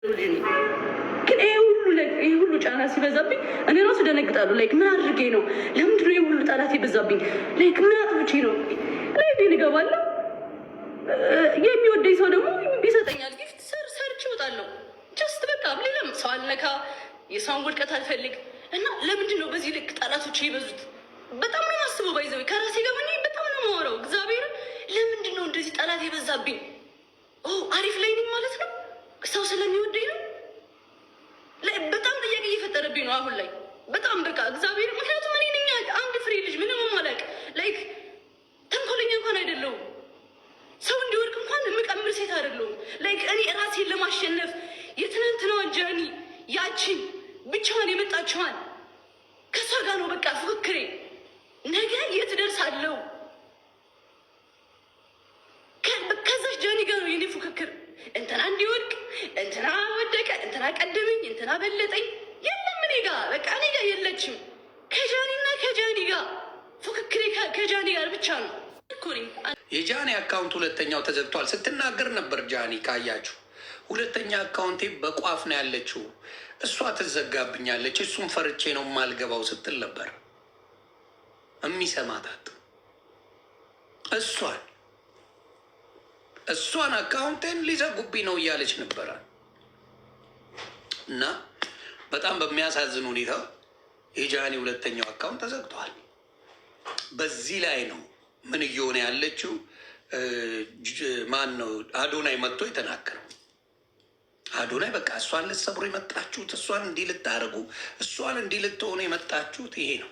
ግን ይሄ ሁሉ ጫና ሲበዛብኝ እኔ ራሱ ደነግጣለሁ። ላይክ ምን አድርጌ ነው? ለምንድነው ይሄ ሁሉ ጣላት የበዛብኝ? ላይክ ምን አጥብቼ ነው? ላይክ እገባለሁ። የሚወደኝ ሰው ደግሞ ይሰጠኛል ጊፍት፣ ሰርች እወጣለሁ። ጀስት በቃ ሌላም ሰው አልነካ፣ የሰውን ውድቀት አልፈልግ እና ለምንድን ነው በዚህ ልክ ጣላቶች የበዙት? በጣም ነው ማስበው። ባይዘው ከራሴ ጋር ሆኜ በጣም ነው የማወራው። እግዚአብሔር ለምንድን ነው እንደዚህ ጣላት የበዛብኝ? አሪፍ ላይ ነኝ ማለት ነው? ሰው ስለሚወደኝ ነው? በጣም ጥያቄ እየፈጠረብኝ ነው አሁን ላይ በጣም በቃ እግዚአብሔር። ምክንያቱም እኔ ነኝ አንድ ፍሬ ልጅ ምንም ማለቅ ላይክ ተንኮለኛ እንኳን አይደለሁም። ሰው እንዲወድቅ እንኳን የምቀምር ሴት አይደለሁም። ላይክ እኔ ራሴን ለማሸነፍ የትናንትናዋን ጀርኒ ያችን ብቻዋን የመጣችዋን ከሷ ጋር ነው በቃ ፉክክሬ። ነገ የት ደርሳለሁ? ከዛች ጀርኒ ጋር ነው የኔ ፉክክር። እንትና እንዲወድቅ፣ እንትና ወደቀ፣ እንትና ቀደመኝ፣ እንትና በለጠኝ የለም እኔ ጋ በቃ እኔ ጋ የለችም። ከጃኒና ከጃኒ ጋር ፉክክሬ ከጃኒ ጋር ብቻ ነው። የጃኒ አካውንት ሁለተኛው ተዘግቷል ስትናገር ነበር። ጃኒ ካያችሁ ሁለተኛ አካውንቴ በቋፍ ነው ያለችው፣ እሷ ትዘጋብኛለች፣ እሱም ፈርቼ ነው የማልገባው ስትል ነበር። የሚሰማታት እሷን አካውንቴን ሊዘጉብኝ ነው እያለች ነበረ። እና በጣም በሚያሳዝን ሁኔታ የጃኒ ሁለተኛው አካውንት ተዘግቷል። በዚህ ላይ ነው ምን እየሆነ ያለችው? ማን ነው አዶናይ መጥቶ የተናገረው? አዶናይ በቃ እሷን ልትሰብሩ የመጣችሁት፣ እሷን እንዲህ ልታደርጉ፣ እሷን እንዲህ ልትሆኑ የመጣችሁት ይሄ ነው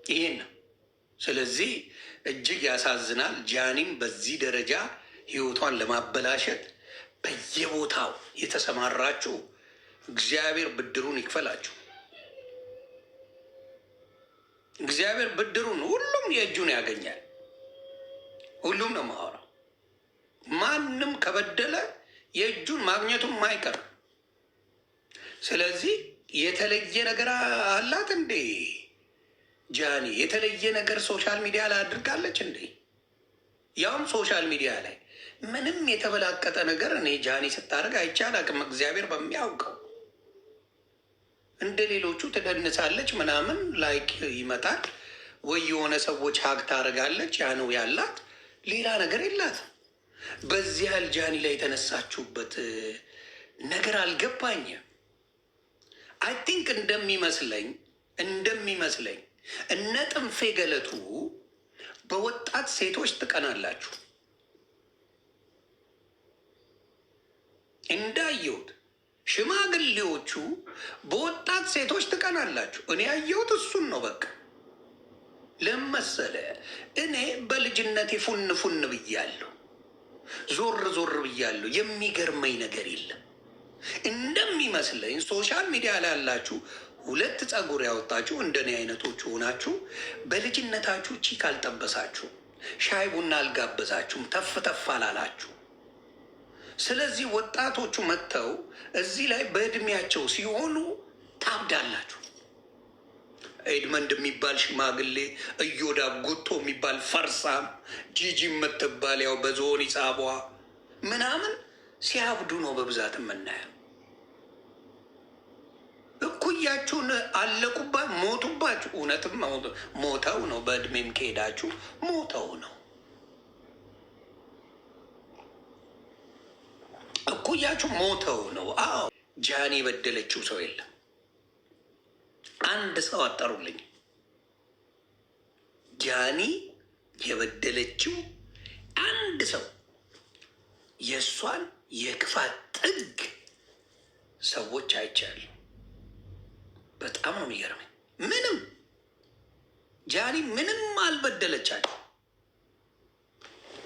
ይሄን ነው። ስለዚህ እጅግ ያሳዝናል። ጃኒም በዚህ ደረጃ ህይወቷን ለማበላሸት በየቦታው የተሰማራችሁ እግዚአብሔር ብድሩን ይክፈላችሁ። እግዚአብሔር ብድሩን ሁሉም የእጁን ያገኛል። ሁሉም ነው የማወራው። ማንም ከበደለ የእጁን ማግኘቱን ማይቀር። ስለዚህ የተለየ ነገር አላት እንዴ ጃኒ? የተለየ ነገር ሶሻል ሚዲያ ላይ አድርጋለች እንዴ? ያውም ሶሻል ሚዲያ ላይ ምንም የተበላቀጠ ነገር እኔ ጃኒ ስታደርግ አይቻላቅም። እግዚአብሔር በሚያውቀው እንደ ሌሎቹ ትደንሳለች ምናምን ላይክ ይመጣል ወይ የሆነ ሰዎች ሀግ ታደርጋለች። ያ ነው ያላት፣ ሌላ ነገር የላትም። በዚህ ያህል ጃኒ ላይ የተነሳችሁበት ነገር አልገባኝም። አይ ቲንክ እንደሚመስለኝ እነ ጥንፌ ገለቱ በወጣት ሴቶች ትቀናላችሁ። እንዳየሁት ሽማግሌዎቹ በወጣት ሴቶች ትቀናላችሁ። እኔ ያየሁት እሱን ነው። በቃ ለመሰለ እኔ በልጅነቴ ፉን ብያለሁ፣ ዞር ብያለሁ። የሚገርመኝ ነገር የለም። እንደሚመስለኝ ሶሻል ሚዲያ ላይ ያላችሁ ሁለት ፀጉር ያወጣችሁ እንደኔ አይነቶቹ ሆናችሁ በልጅነታችሁ ቺክ አልጠበሳችሁ፣ ሻይ ቡና አልጋበዛችሁም፣ ተፍ አላላችሁ። ስለዚህ ወጣቶቹ መጥተው እዚህ ላይ በእድሜያቸው ሲሆኑ ታብዳላችሁ። ኤድመንድ የሚባል ሽማግሌ፣ እዮዳ ጉቶ የሚባል ፈርሳም፣ ጂጂ የምትባል ያው በዞን ሂሳቧ ምናምን ሲያብዱ ነው በብዛት የምናየው። እኩያችሁን አለቁባት፣ ሞቱባችሁ። እውነትም ሞተው ነው። በእድሜም ከሄዳችሁ ሞተው ነው። እኩያችሁ ሞተው ነው። አዎ ጃኒ የበደለችው ሰው የለም። አንድ ሰው አጠሩልኝ። ጃኒ የበደለችው አንድ ሰው የእሷን የክፋት ጥግ ሰዎች አይቻሉ። በጣም ነው የሚገርመኝ። ምንም ጃኒ ምንም አልበደለቻቸው።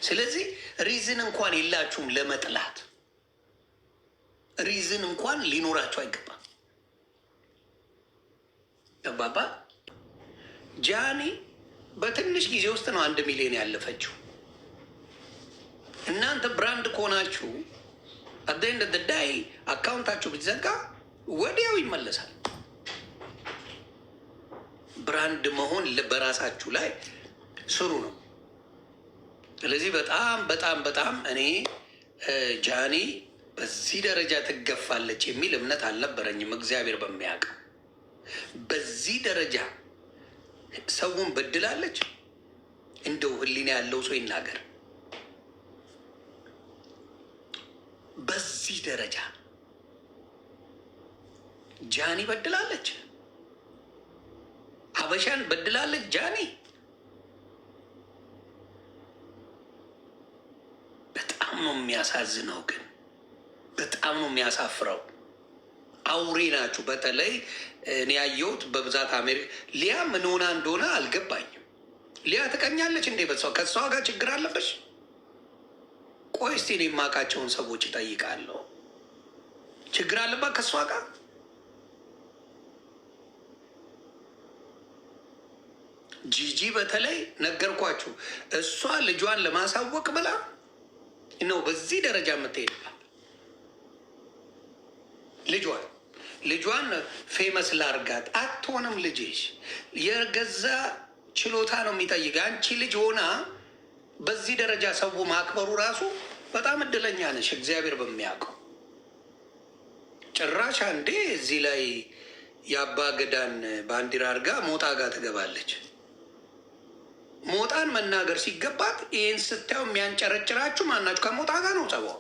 ስለዚህ ሪዝን እንኳን የላችሁም ለመጥላት። ሪዝን እንኳን ሊኖራቸው አይገባም። ተባባ ጃኒ በትንሽ ጊዜ ውስጥ ነው 1 ሚሊዮን ያለፈችው። እናንተ ብራንድ ከሆናችሁ አደንደ ደዳይ አካውንታችሁ ቢዘጋ ወዲያው ይመለሳል። ብራንድ መሆን በራሳችሁ ላይ ስሩ ነው። ስለዚህ በጣም በጣም በጣም እኔ ጃኒ በዚህ ደረጃ ትገፋለች የሚል እምነት አልነበረኝም። እግዚአብሔር በሚያውቅ በዚህ ደረጃ ሰውን በድላለች። እንደው ሕሊና ያለው ሰው ይናገር። በዚህ ደረጃ ጃኒ በድላለች፣ ሀበሻን በድላለች ጃኒ። በጣም ነው የሚያሳዝነው፣ ግን በጣም ነው የሚያሳፍረው። አውሬ ናችሁ። በተለይ እኔ ያየሁት በብዛት አሜሪካ። ሊያ ምን ሆና እንደሆነ አልገባኝም። ሊያ ትቀኛለች እንዴ? በሰው ከሷ ጋር ችግር አለበሽ? ቆይ እስቲ እኔ የማውቃቸውን ሰዎች እጠይቃለሁ። ችግር አለባት ከሷ ጋር? ጂጂ በተለይ ነገርኳችሁ፣ እሷ ልጇን ለማሳወቅ ብላ ነው በዚህ ደረጃ የምትሄድባት። ልጇን ፌመስ ላርጋት አትሆንም። ልጅሽ የገዛ ችሎታ ነው የሚጠይቅ። አንቺ ልጅ ሆና በዚህ ደረጃ ሰው ማክበሩ ራሱ በጣም እድለኛ ነሽ፣ እግዚአብሔር በሚያውቀው። ጭራሽ አንዴ እዚህ ላይ የአባ ገዳን ባንዲራ አድርጋ ሞጣ ጋር ትገባለች። ሞጣን መናገር ሲገባት ይህን ስታዩ የሚያንጨረጭራችሁ ማናችሁ? ከሞጣ ጋር ነው ጸባው።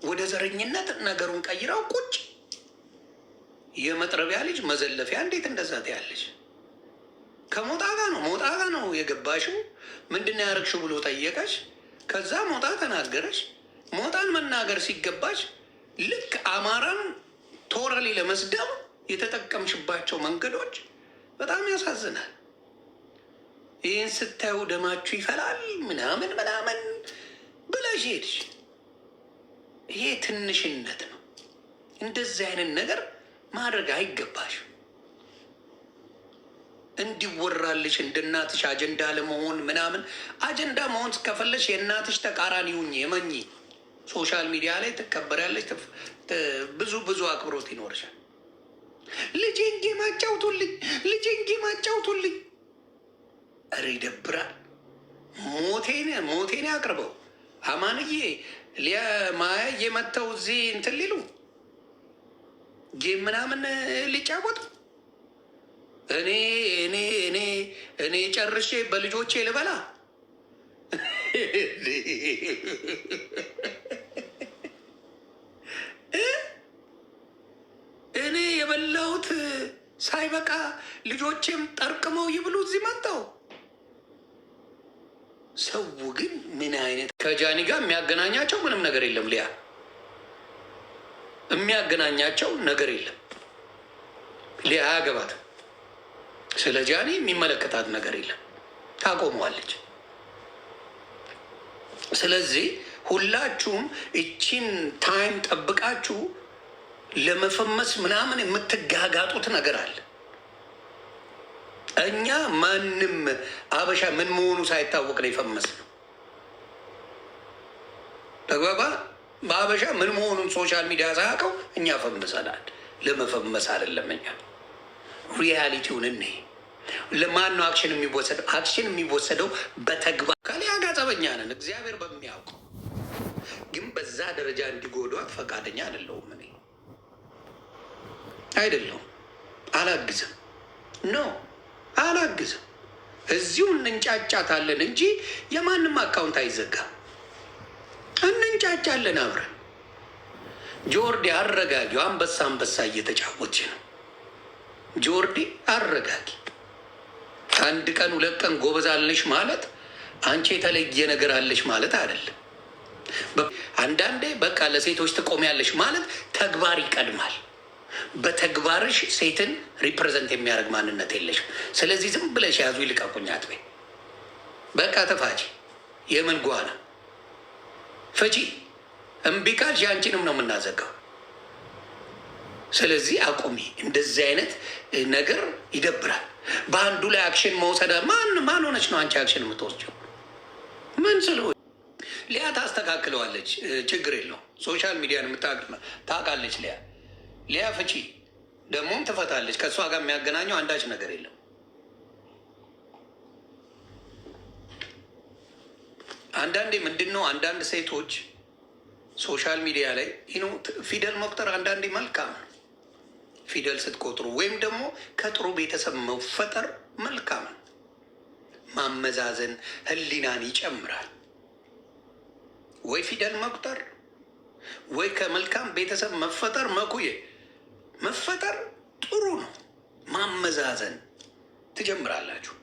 ወደ ዘረኝነት ነገሩን ቀይረው ቁጭ። የመጥረቢያ ልጅ መዘለፊያ እንዴት እንደዛ ትያለች? ከሞጣ ጋር ነው፣ ሞጣ ጋር ነው የገባሽው። ምንድን ነው ያደረግሽው ብሎ ጠየቀች። ከዛ ሞጣ ተናገረች። ሞጣን መናገር ሲገባች ልክ አማራን ቶራሊ ለመስደብ የተጠቀምሽባቸው መንገዶች በጣም ያሳዝናል። ይህን ስታዩ ደማችሁ ይፈላል ምናምን ምናምን ብለሽ ሄድሽ። ይሄ ትንሽነት ነው። እንደዚህ አይነት ነገር ማድረግ አይገባሽም። እንዲወራልሽ እንደ እናትሽ አጀንዳ ለመሆን ምናምን። አጀንዳ መሆን ከፈለሽ የእናትሽ ተቃራኒ ሁኚ፣ የመኝ ሶሻል ሚዲያ ላይ ትከበሪያለሽ። ብዙ አክብሮት ይኖርሻል። ልጄን ጌም አጫውቱልኝ፣ ልጄን ጌም አጫውቱልኝ። እረ ይደብራል። ሞቴን ያቅርበው። አማንዬ ማያ የመተው እዚህ እንትን ሊሉ ጌም ምናምን ሊጫወቱ እኔ ጨርሼ በልጆቼ ልበላ። እኔ የበላሁት ሳይበቃ ልጆቼም ጠርቅመው ይብሉ እዚህ መጣው። ሰው ግን ምን አይነት ከጃኒ ጋር የሚያገናኛቸው ምንም ነገር የለም። ሊያ የሚያገናኛቸው ነገር የለም። ሊያ አያገባትም። ስለ ጃኒ የሚመለከታት ነገር የለም። ታቆመዋለች። ስለዚህ ሁላችሁም እቺን ታይም ጠብቃችሁ ለመፈመስ ምናምን የምትጋጋጡት ነገር አለ። እኛ ማንም አበሻ ምን መሆኑ ሳይታወቅ ነው የፈመስ ነው። ተግባባ። በአበሻ ምን መሆኑን ሶሻል ሚዲያ ሳያውቀው እኛ ፈምሰናል። ለመፈመስ አይደለም። እኛ ሪያሊቲውን እኔ ለማን ነው አክሽን የሚወሰደው? አክሽን የሚወሰደው በተግባር። ከሊያ ጋር ጸበኛ ነን፣ እግዚአብሔር በሚያውቀው። ግን በዛ ደረጃ እንዲጎዷት ፈቃደኛ አይደለሁም። እኔ አይደለሁም፣ አላግዝም። ኖ አላግዝም። እዚሁ እንንጫጫታለን እንጂ የማንም አካውንት አይዘጋም። እንንጫጫለን አብረን። ጆርዲ አረጋጊው። አንበሳ እየተጫወች ነው። ጆርዲ አረጋጊ። አንድ ቀን ሁለት ቀን ጎበዝ አለሽ ማለት አንቺ የተለየ ነገር አለሽ ማለት አይደለም። አንዳንዴ በቃ ለሴቶች ትቆሚያለሽ ማለት ተግባር ይቀድማል። በተግባርሽ ሴትን ሪፕሬዘንት የሚያደርግ ማንነት የለሽም። ስለዚህ ዝም ብለሽ ያዙ ይልቀቁኝ አትበይ። በቃ ተፋቺ። የምን ጓና ፈቺ። እምቢ ካልሽ አንቺንም ነው የምናዘጋው። ስለዚህ አቁሚ። እንደዚህ አይነት ነገር ይደብራል። በአንዱ ላይ አክሽን መውሰድ ማን ሆነች ነው አንቺ አክሽን የምትወስጂው? ምን ስለ ሊያ ታስተካክለዋለች። ችግር የለውም። ሶሻል ሚዲያን ታውቃለች ሊያ ፍቺ ደግሞም ትፈታለች። ከእሷ ጋር የሚያገናኘው አንዳች ነገር የለም። አንዳንዴ ምንድን ነው አንዳንድ ሴቶች ሶሻል ሚዲያ ላይ ፊደል መቁጠር አንዳንዴ መልካም ነው። ፊደል ስትቆጥሩ ወይም ደግሞ ከጥሩ ቤተሰብ መፈጠር መልካም ነው። ማመዛዘን ህሊናን ይጨምራል። ወይ ፊደል መቁጠር ወይ ከመልካም ቤተሰብ መፈጠር መፈጠር ጥሩ ነው። ማመዛዘን ትጀምራላችሁ።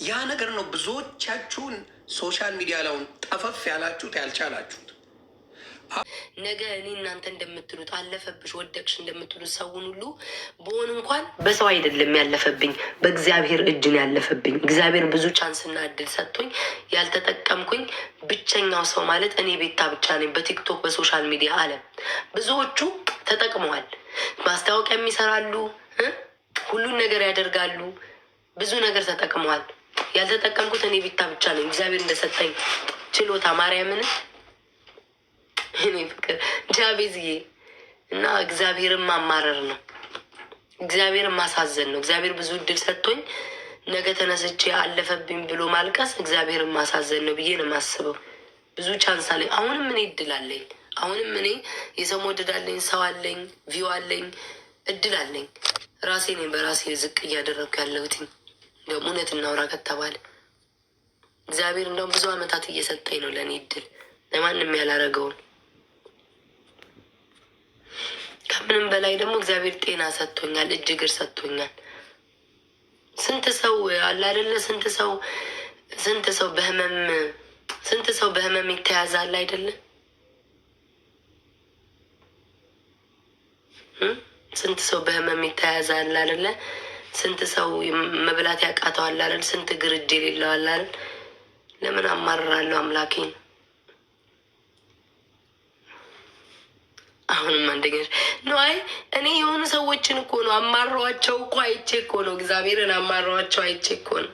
ያ ነገር ነው ብዙዎቻችሁን ሶሻል ሚዲያ ላይውን ጠፈፍ ያላችሁት ያልቻላችሁት። ነገ እኔ እናንተ እንደምትሉት አለፈብሽ ወደቅሽ እንደምትሉት ሰውን ሁሉ በሆን እንኳን በሰው አይደለም ያለፈብኝ፣ በእግዚአብሔር እጅን ያለፈብኝ። እግዚአብሔር ብዙ ቻንስና እድል ሰጥቶኝ ያልተጠቀምኩኝ ብቸኛው ሰው ማለት እኔ ቤታ ብቻ ነኝ። በቲክቶክ በሶሻል ሚዲያ አለም ብዙዎቹ ተጠቅመዋል። ማስታወቂያ የሚሰራሉ፣ ሁሉን ነገር ያደርጋሉ፣ ብዙ ነገር ተጠቅመዋል። ያልተጠቀምኩት እኔ ቤታ ብቻ ነኝ። እግዚአብሔር እንደሰጠኝ ችሎታ ማርያምን እኔ ፍቅር ጃቤዝዬ እና እግዚአብሔርን ማማረር ነው። እግዚአብሔርን ማሳዘን ነው። እግዚአብሔር ብዙ እድል ሰጥቶኝ ነገ ተነስቼ አለፈብኝ ብሎ ማልቀስ እግዚአብሔርን ማሳዘን ነው ብዬ ነው የማስበው። ብዙ ቻንስ አለኝ። አሁንም እኔ እድል አለኝ። አሁንም እኔ የሰው መውደድ አለኝ፣ ሰው አለኝ፣ ቪው አለኝ፣ እድል አለኝ። ራሴ ነኝ በራሴ ዝቅ እያደረግኩ ያለሁትኝ። እንደውም እውነት እናውራ ከተባለ እግዚአብሔር እንደውም ብዙ አመታት እየሰጠኝ ነው ለእኔ እድል፣ ለማንም ያላረገውን። ከምንም በላይ ደግሞ እግዚአብሔር ጤና ሰጥቶኛል፣ እጅ እግር ሰጥቶኛል። ስንት ሰው አለ አይደለ? ስንት ሰው በህመም ይተያዛል አይደለ? ስንት ሰው በህመም ይተያዛል አይደለ? ስንት ሰው መብላት ያቃተዋል አይደል? ስንት እግር እጅ የሌለዋል አይደል? ለምን አማርራለሁ አምላኬን? አሁንም አንደኛ ነው። አይ እኔ የሆኑ ሰዎችን እኮ ነው አማሯቸው እኮ አይቼ እኮ ነው። እግዚአብሔርን አማሯቸው አይቼ እኮ ነው።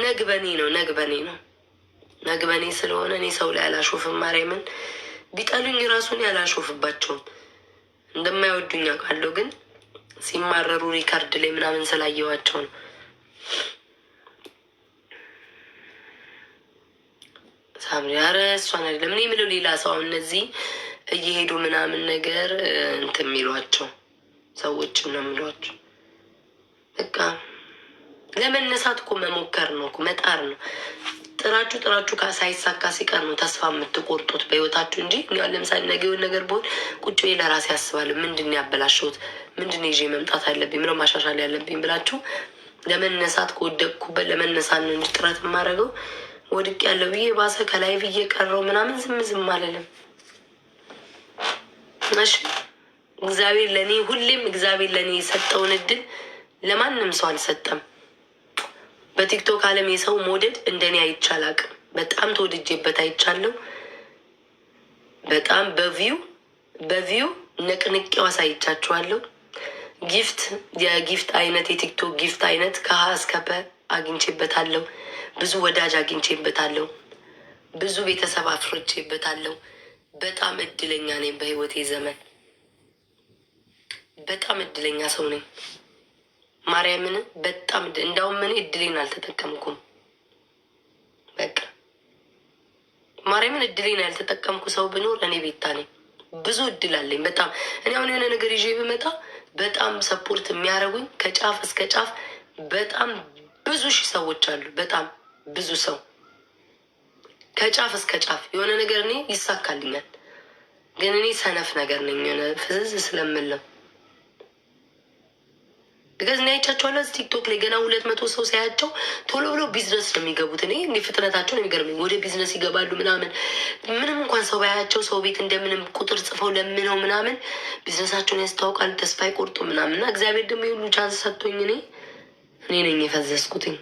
ነግበኔ ነው። ነግበኔ ስለሆነ እኔ ሰው ላይ አላሾፍም። ማርያምን ቢጠሉኝ ራሱን ያላሾፍባቸውም። እንደማይወዱኝ አውቃለሁ፣ ግን ሲማረሩ ሪካርድ ላይ ምናምን ስላየዋቸው ነው። ሳምሪ ኧረ እሷን አይደለም እኔ የምለው ሌላ ሰው እነዚህ እየሄዱ ምናምን ነገር እንትን የሚሏቸው ሰዎችን ነው የሚሏቸው። በቃ ለመነሳት እኮ መሞከር ነው እኮ መጣር ነው። ጥራችሁ ሳይሳካ ሲቀር ነው ተስፋ የምትቆርጡት በህይወታችሁ እንጂ ለምሳሌ ነገ የሆነ ነገር ብሆን ቁጭ ብዬ ለራሴ ያስባለሁ። ምንድን ያበላሸሁት፣ ምንድን ይዤ መምጣት አለብኝ፣ ምነው ማሻሻል ያለብኝ ብላችሁ ለመነሳት ከወደቅኩበት ለመነሳት ነው እንጂ ጥረት የማደርገው ወድቅ ያለው ብዬ ባሰ ከላይ ብዬ ቀረው ምናምን ዝም አልልም። እሺ እግዚአብሔር ለኔ ሁሌም እግዚአብሔር ለኔ የሰጠውን እድል ለማንም ሰው አልሰጠም። በቲክቶክ ዓለም የሰው መውደድ እንደኔ አይቻላቅም። በጣም ተወድጄበት አይቻለሁ። በጣም በቪው ነቅንቄው አሳይቻችኋለሁ። የጊፍት አይነት የቲክቶክ ጊፍት አይነት ከሀ እስከ ፐ አግኝቼበታለሁ። ብዙ ወዳጅ አግኝቼበታለሁ። ብዙ ቤተሰብ አፍርቼበታለሁ። በጣም እድለኛ ነኝ። በህይወቴ ዘመን በጣም እድለኛ ሰው ነኝ። ማርያምን በጣም እንዳውም እኔ እድሌን አልተጠቀምኩም። በቃ ማርያምን እድሌን ያልተጠቀምኩ ሰው ብኖር እኔ ቤታ ነኝ። ብዙ እድል አለኝ በጣም። እኔ አሁን የሆነ ነገር ይዤ ብመጣ በጣም ሰፖርት የሚያደርጉኝ ከጫፍ እስከ ጫፍ በጣም ብዙ ሺህ ሰዎች አሉ። በጣም ብዙ ሰው ከጫፍ እስከ ጫፍ የሆነ ነገር እኔ ይሳካልኛል። ግን እኔ ሰነፍ ነገር ነኝ። የሆነ ፍዝዝ ስለምለው ቢካዝ እኔ አይቻቸዋለሁ ቲክቶክ ላይ ገና 200 ሰው ሳያቸው ቶሎ ብሎ ቢዝነስ ነው የሚገቡት። እኔ እንዲህ ፍጥነታቸው ነው የሚገርመኝ። ወደ ቢዝነስ ይገባሉ ምናምን። ምንም እንኳን ሰው ባያቸው ሰው ቤት እንደምንም ቁጥር ጽፈው ለምነው ምናምን ቢዝነሳቸውን ያስታውቃሉ። ተስፋ አይቆርጡ ምናምን እና እግዚአብሔር ደግሞ የሁሉ ቻንስ ሰጥቶኝ እኔ ነኝ የፈዘዝኩትኝ።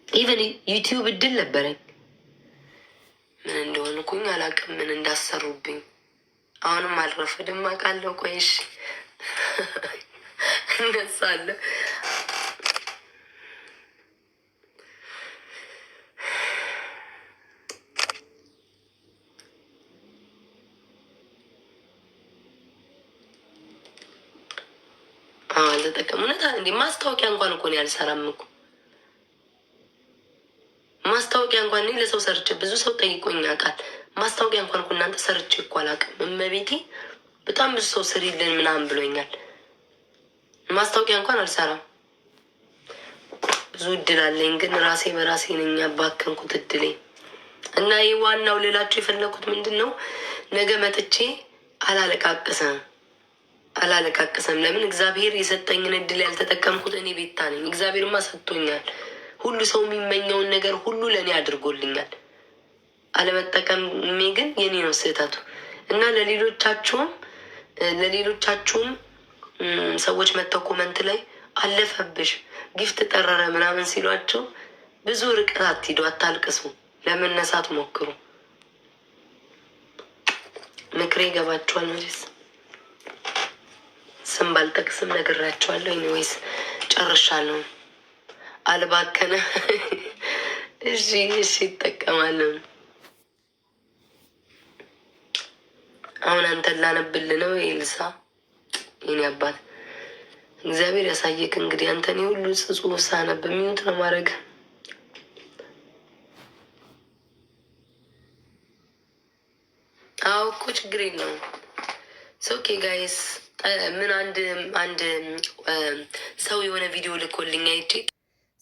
ኢቨን ዩቲዩብ እድል ነበረኝ። ምን እንደሆንኩኝ አላውቅም፣ ምን እንዳሰሩብኝ። አሁንም አልረፍድም አውቃለሁ። ቆይሽ እነሳለሁ። አልተጠቀም እውነት እንዴ? ማስታወቂያ እንኳን እኮ ነው ያልሰራም እኮ ማስታወቂያ እንኳን እንኳን እኔ ለሰው ሰርቼ ብዙ ሰው ጠይቆኝ ያውቃል። ማስታወቂያ እንኳን እኮ እናንተ ሰርቼ እኮ አላውቅም። እመቤቴ በጣም ብዙ ሰው ስሪልን ምናምን ብሎኛል። ማስታወቂያ እንኳን አልሰራም። ብዙ እድል አለኝ፣ ግን ራሴ በራሴ ነኝ ያባከንኩት እድሌ። እና ይህ ዋናው ሌላችሁ የፈለኩት ምንድን ነው? ነገ መጥቼ አላለቃቅሰም። ለምን እግዚአብሔር የሰጠኝን እድል ያልተጠቀምኩት እኔ ቤታ ነኝ። እግዚአብሔርማ ሰጥቶኛል። ሁሉ ሰው የሚመኘውን ነገር ሁሉ ለእኔ አድርጎልኛል። አለመጠቀሜ ግን የኔ ነው ስህተቱ። እና ለሌሎቻችሁም ሰዎች መጥተው ኮመንት ላይ አለፈብሽ ጊፍት ጠረረ ምናምን ሲሏቸው ብዙ ርቀት አትሂዱ፣ አታልቅሱ፣ ለመነሳት ሞክሩ። ምክሬ ይገባችኋል መቼስ። ስም ባልጠቅስም ነግራችኋለሁ። ኤኒዌይስ ጨርሻለሁ። አልባከነ። እሺ ይጠቀማለን። አሁን አንተን ላነብል ነው ኤልሳ፣ የኔ አባት እግዚአብሔር ያሳየክ። እንግዲህ አንተን ሁሉ ጽጹ ሳነብ የሚሉት ነው ማድረግ። አዎ እኮ ችግር የለውም። ኦኬ ጋይስ፣ ምን አንድ ሰው የሆነ ቪዲዮ ልኮልኝ አይቼ።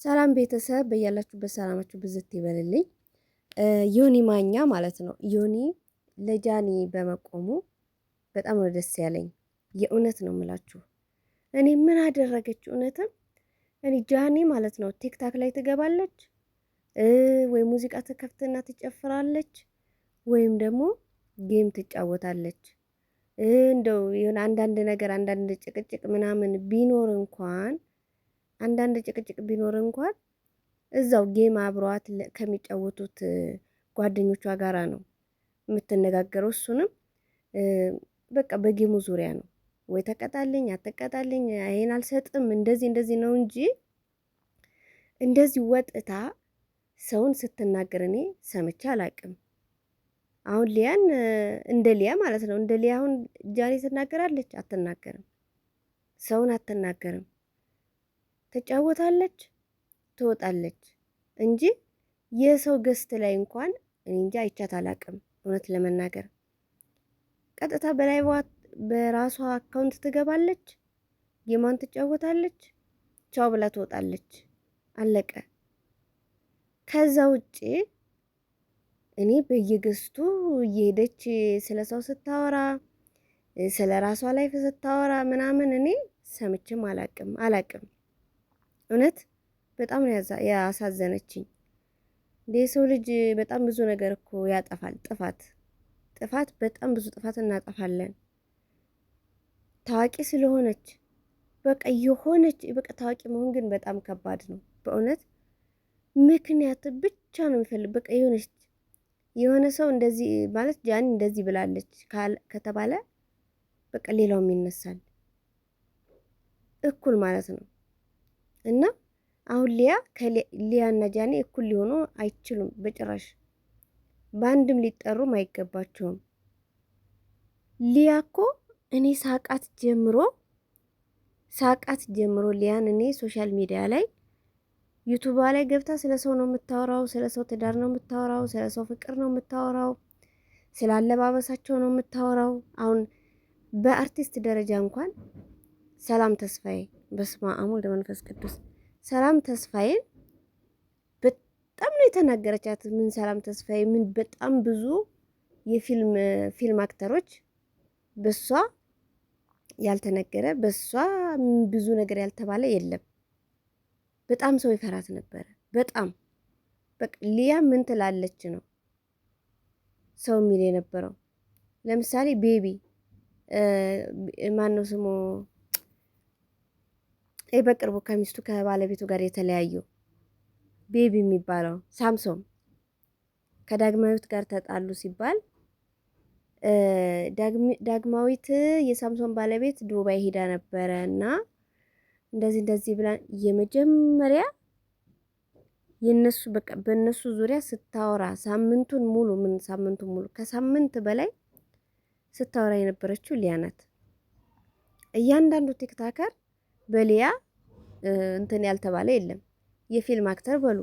ሰላም ቤተሰብ፣ በያላችሁበት ሰላማችሁ ብዝት ይበልልኝ። ዮኒ ማኛ ማለት ነው። ዮኒ ለጃኒ በመቆሙ በጣም ነው ደስ ያለኝ። የእውነት ነው የምላችሁ። እኔ ምን አደረገች? እውነትም እኔ ጃኒ ማለት ነው ቲክታክ ላይ ትገባለች ወይ ሙዚቃ ተከፍትና ትጨፍራለች ወይም ደግሞ ጌም ትጫወታለች። እንደው የሆነ አንዳንድ ነገር አንዳንድ ጭቅጭቅ ምናምን ቢኖር እንኳን እዛው ጌም አብሯት ከሚጫወቱት ጓደኞቿ ጋራ ነው የምትነጋገረው። እሱንም በቃ በጌሙ ዙሪያ ነው። ወይ ተቀጣልኝ አትቀጣልኝ፣ ይሄን አልሰጥም፣ እንደዚህ ነው እንጂ እንደዚህ ወጥታ ሰውን ስትናገር እኔ ሰምቼ አላቅም። አሁን ሊያን እንደ ሊያ ማለት ነው። እንደ ሊያ አሁን ጃኒ ትናገራለች? አትናገርም። ሰውን አትናገርም። ትጫወታለች፣ ትወጣለች እንጂ የሰው ገስት ላይ እንኳን እኔ እንጃ አይቻት አላቅም። እውነት ለመናገር ቀጥታ በራሷ አካውንት ትገባለች፣ ጌማን ትጫወታለች፣ ቻው ብላ ትወጣለች። አለቀ። ከዛ ውጪ እኔ በየገስቱ እየሄደች ስለ ሰው ስታወራ ስለ ራሷ ላይፍ ስታወራ ምናምን እኔ ሰምቼም አላቅም። እውነት በጣም ነው ያሳዘነችኝ። የሰው ልጅ በጣም ብዙ ነገር እኮ ያጠፋል። ጥፋት በጣም ብዙ ጥፋት እናጠፋለን። ታዋቂ ስለሆነች በቃ ታዋቂ መሆን ግን በጣም ከባድ ነው በእውነት። ምክንያት ብቻ ነው የሚፈልግ። በቃ የሆነ ሰው እንደዚህ ማለት ጃኒ እንደዚህ ብላለች ከተባለ በቃ ሌላውም ይነሳል እኩል ማለት ነው። እና አሁን ሊያ እና ጃኒ እኩል ሊሆኑ አይችሉም በጭራሽ። በአንድም ሊጠሩም አይገባቸውም። ሊያ እኮ እኔ ሳቃት ጀምሮ ሊያን እኔ ሶሻል ሚዲያ ላይ ዩቱባ ላይ ገብታ ስለ ሰው ነው የምታወራው፣ ስለ ሰው ትዳር ነው የምታወራው፣ ስለ ሰው ፍቅር ነው የምታወራው፣ ስለ አለባበሳቸው ነው የምታወራው። አሁን በአርቲስት ደረጃ እንኳን ሰላም ተስፋዬ፣ በስመ አብ ወወልድ ወመንፈስ ቅዱስ፣ ሰላም ተስፋዬ በጣም ነው የተናገረቻት። ምን ሰላም ተስፋዬ ምን በጣም ብዙ የፊልም አክተሮች በሷ ያልተነገረ በሷ ብዙ ነገር ያልተባለ የለም። በጣም ሰው ይፈራት ነበረ። በጣም በቃ ሊያ ምን ትላለች ነው ሰው የሚል የነበረው። ለምሳሌ ቤቢ ማን ነው ስሙ? በቅርቡ ከሚስቱ ከባለቤቱ ጋር የተለያየው ቤቢ የሚባለው ሳምሶን ከዳግማዊት ጋር ተጣሉ ሲባል ዳግማዊት የሳምሶን ባለቤት ዱባይ ሄዳ ነበረ እና እንደዚህ ብላ የመጀመሪያ የነሱ በቃ በነሱ ዙሪያ ስታወራ ሳምንቱን ሙሉ ከሳምንት በላይ ስታወራ የነበረችው ሊያ ናት። እያንዳንዱ ቲክታከር በሊያ እንትን ያልተባለ የለም። የፊልም አክተር በሉ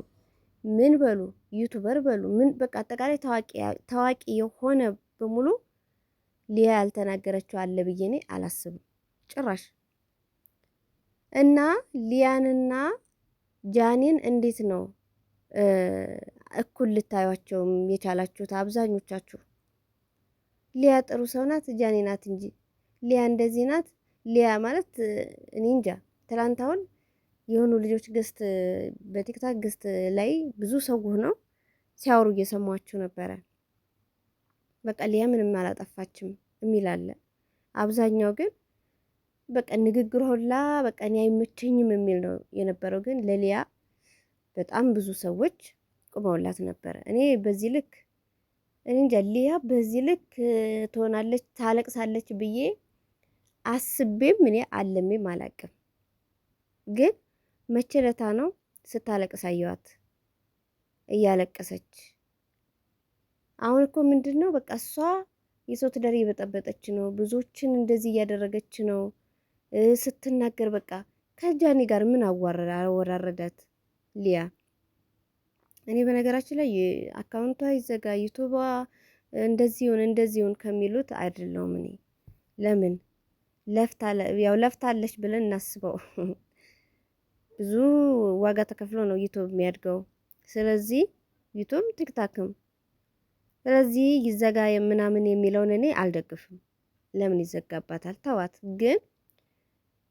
ምን በሉ ዩቱበር በሉ ምን በቃ አጠቃላይ ታዋቂ የሆነ በሙሉ ሊያ ያልተናገረችው አለ ብዬ እኔ አላስብም ጭራሽ። እና ሊያንና ጃኒን እንዴት ነው እኩል ልታዩቸው የቻላችሁት? አብዛኞቻችሁ ሊያ ጥሩ ሰው ናት፣ ጃኒ ናት እንጂ ሊያ እንደዚህ ናት። ሊያ ማለት እኔ እንጃ። ትላንት አሁን የሆኑ ልጆች ገስት በቲክታክ ገስት ላይ ብዙ ሰው ሆነው ሲያወሩ እየሰማችሁ ነበረ። በቃ ሊያ ምንም አላጠፋችም የሚል አለ። አብዛኛው ግን በቃ ንግግር ሁላ በቃ እኔ አይመቸኝም የሚል ነው የነበረው። ግን ለሊያ በጣም ብዙ ሰዎች ቁመውላት ነበረ። እኔ በዚህ ልክ እኔ እንጃ ሊያ በዚህ ልክ ትሆናለች ታለቅሳለች ብዬ አስቤም እኔ አለሜም አላቅም። ግን መቼ ለታ ነው ስታለቅስ አየዋት እያለቀሰች። አሁን እኮ ምንድን ነው በቃ እሷ የሰው ትዳር እየበጠበጠች ነው፣ ብዙዎችን እንደዚህ እያደረገች ነው ስትናገር በቃ ከጃኒ ጋር ምን አወራረዳት ሊያ? እኔ በነገራችን ላይ አካውንቷ ይዘጋ ዩቱቧ እንደዚሁን ከሚሉት አይደለሁም። እኔ ለምን ለፍታለች ብለን እናስበው። ብዙ ዋጋ ተከፍሎ ነው ዩቱብ የሚያድገው። ስለዚህ ዩቱብ ቲክታክም ስለዚህ ይዘጋ ምናምን የሚለውን እኔ አልደግፍም። ለምን ይዘጋባታል? ተዋት። ግን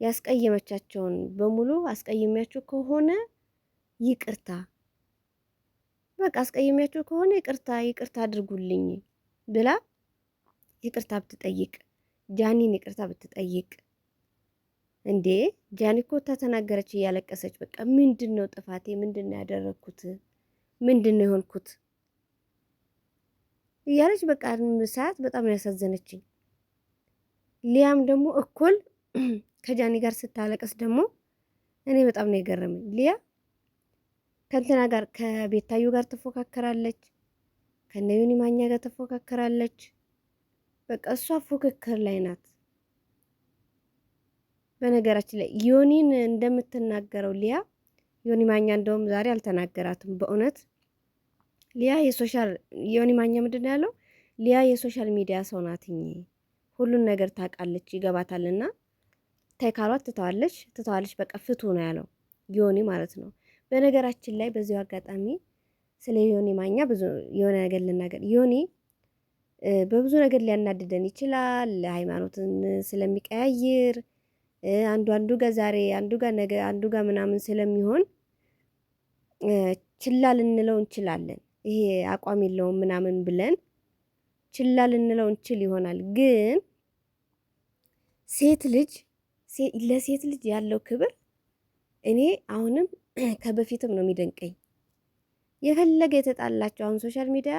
ያስቀየመቻቸውን በሙሉ አስቀየሚያችሁ ከሆነ ይቅርታ፣ በቃ አስቀየሚያችሁ ከሆነ ይቅርታ አድርጉልኝ ብላ ይቅርታ ብትጠይቅ፣ ጃኒን ይቅርታ ብትጠይቅ። እንዴ ጃኒ እኮ ተናገረች እያለቀሰች በቃ ምንድን ነው ጥፋቴ? ምንድን ነው ያደረግኩት? ምንድን ነው የሆንኩት እያለች በቃ ሰዓት በጣም ነው ያሳዘነችኝ። ሊያም ደግሞ እኩል ከጃኒ ጋር ስታለቀስ ደግሞ እኔ በጣም ነው የገረመኝ። ሊያ ከእንትና ጋር ከቤታዩ ጋር ትፎካከራለች፣ ከነዩኒ ማኛ ጋር ትፎካከራለች። በቃ እሷ ፉክክር ላይ ናት። በነገራችን ላይ ዮኒን እንደምትናገረው ሊያ ዮኒ ማኛ እንደውም ዛሬ አልተናገራትም በእውነት ሊያ ዮኒ ማኛ ምንድን ነው ያለው? ሊያ የሶሻል ሚዲያ ሰው ናትኝ፣ ሁሉን ነገር ታውቃለች፣ ይገባታልና ተይካሏት ትተዋለች፣ በቃ ፍቱ ነው ያለው ዮኒ ማለት ነው። በነገራችን ላይ በዚሁ አጋጣሚ ስለ ዮኒ ማኛ ብዙ የሆነ ነገር ልናገር። ዮኒ በብዙ ነገር ሊያናድደን ይችላል፣ ሃይማኖትን ስለሚቀያይር አንዱ ጋር ዛሬ አንዱ ጋር ነገ አንዱ ጋር ምናምን ስለሚሆን ችላ ልንለው እንችላለን። ይሄ አቋም የለውም ምናምን ብለን ችላ ልንለው እንችል ይሆናል። ግን ለሴት ልጅ ያለው ክብር እኔ አሁንም ከበፊትም ነው የሚደንቀኝ። የፈለገ የተጣላቸው አሁን ሶሻል ሚዲያ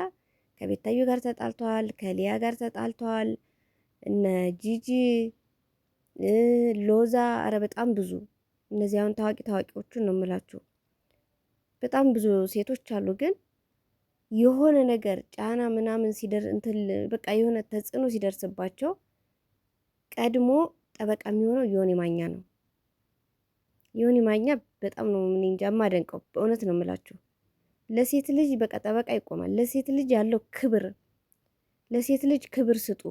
ከቤታዩ ጋር ተጣልተዋል፣ ከሊያ ጋር ተጣልተዋል፣ እነ ጂጂ ሎዛ፣ አረ በጣም ብዙ እነዚህ አሁን ታዋቂዎቹን ነው የምላችሁ። በጣም ብዙ ሴቶች አሉ። ግን የሆነ ነገር ጫና ምናምን በቃ የሆነ ተጽዕኖ ሲደርስባቸው ቀድሞ ጠበቃ የሚሆነው ዮኒ ማኛ ነው። ዮኒ ማኛ በጣም ነው ምን እንጃ የማደንቀው፣ በእውነት ነው የምላችሁ። ለሴት ልጅ በቃ ጠበቃ ይቆማል። ለሴት ልጅ ያለው ክብር፣ ለሴት ልጅ ክብር ስጡ።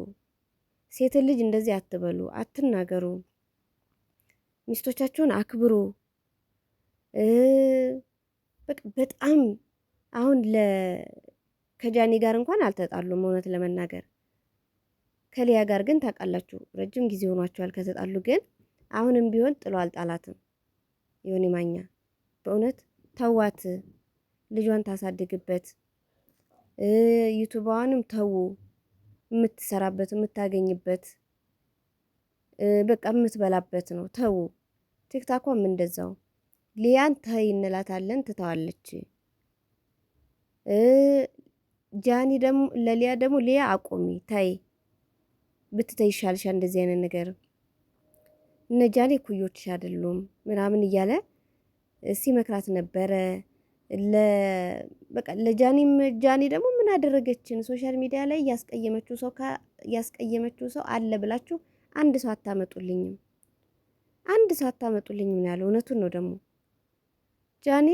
ሴት ልጅ እንደዚህ አትበሉ፣ አትናገሩ፣ ሚስቶቻችሁን አክብሩ። በቃ በጣም አሁን ከጃኒ ጋር እንኳን አልተጣሉም እውነት ለመናገር ከሊያ ጋር ግን ታውቃላችሁ ረጅም ጊዜ ሆኗቸዋል ከተጣሉ። ግን አሁንም ቢሆን ጥሎ አልጣላትም ዮኒ ማኛ። በእውነት ተዋት፣ ልጇን ታሳድግበት፣ ዩቱባዋንም ተዉ፣ የምትሰራበት የምታገኝበት በቃ የምትበላበት ነው። ተዉ። ቲክታኳም እንደዛው ሊያን ተይ እንላታለን፣ ትተዋለች። ጃኒ ደግሞ ለሊያ ደግሞ ሊያ አቆሚ፣ ተይ ብትተይ ይሻልሻል እንደዚህ አይነት ነገር፣ እነ ጃኒ ኩዮችሽ አይደሉም ምናምን እያለ ሲመክራት ነበረ። በቃ ጃኒ ደግሞ ምን አደረገችን? ሶሻል ሚዲያ ላይ ያስቀየመችው ሰው አለ ብላችሁ አንድ ሰው አታመጡልኝም፣ አንድ ሰው አታመጡልኝም ነው ያለው። እውነቱን ነው ደግሞ ጃኒ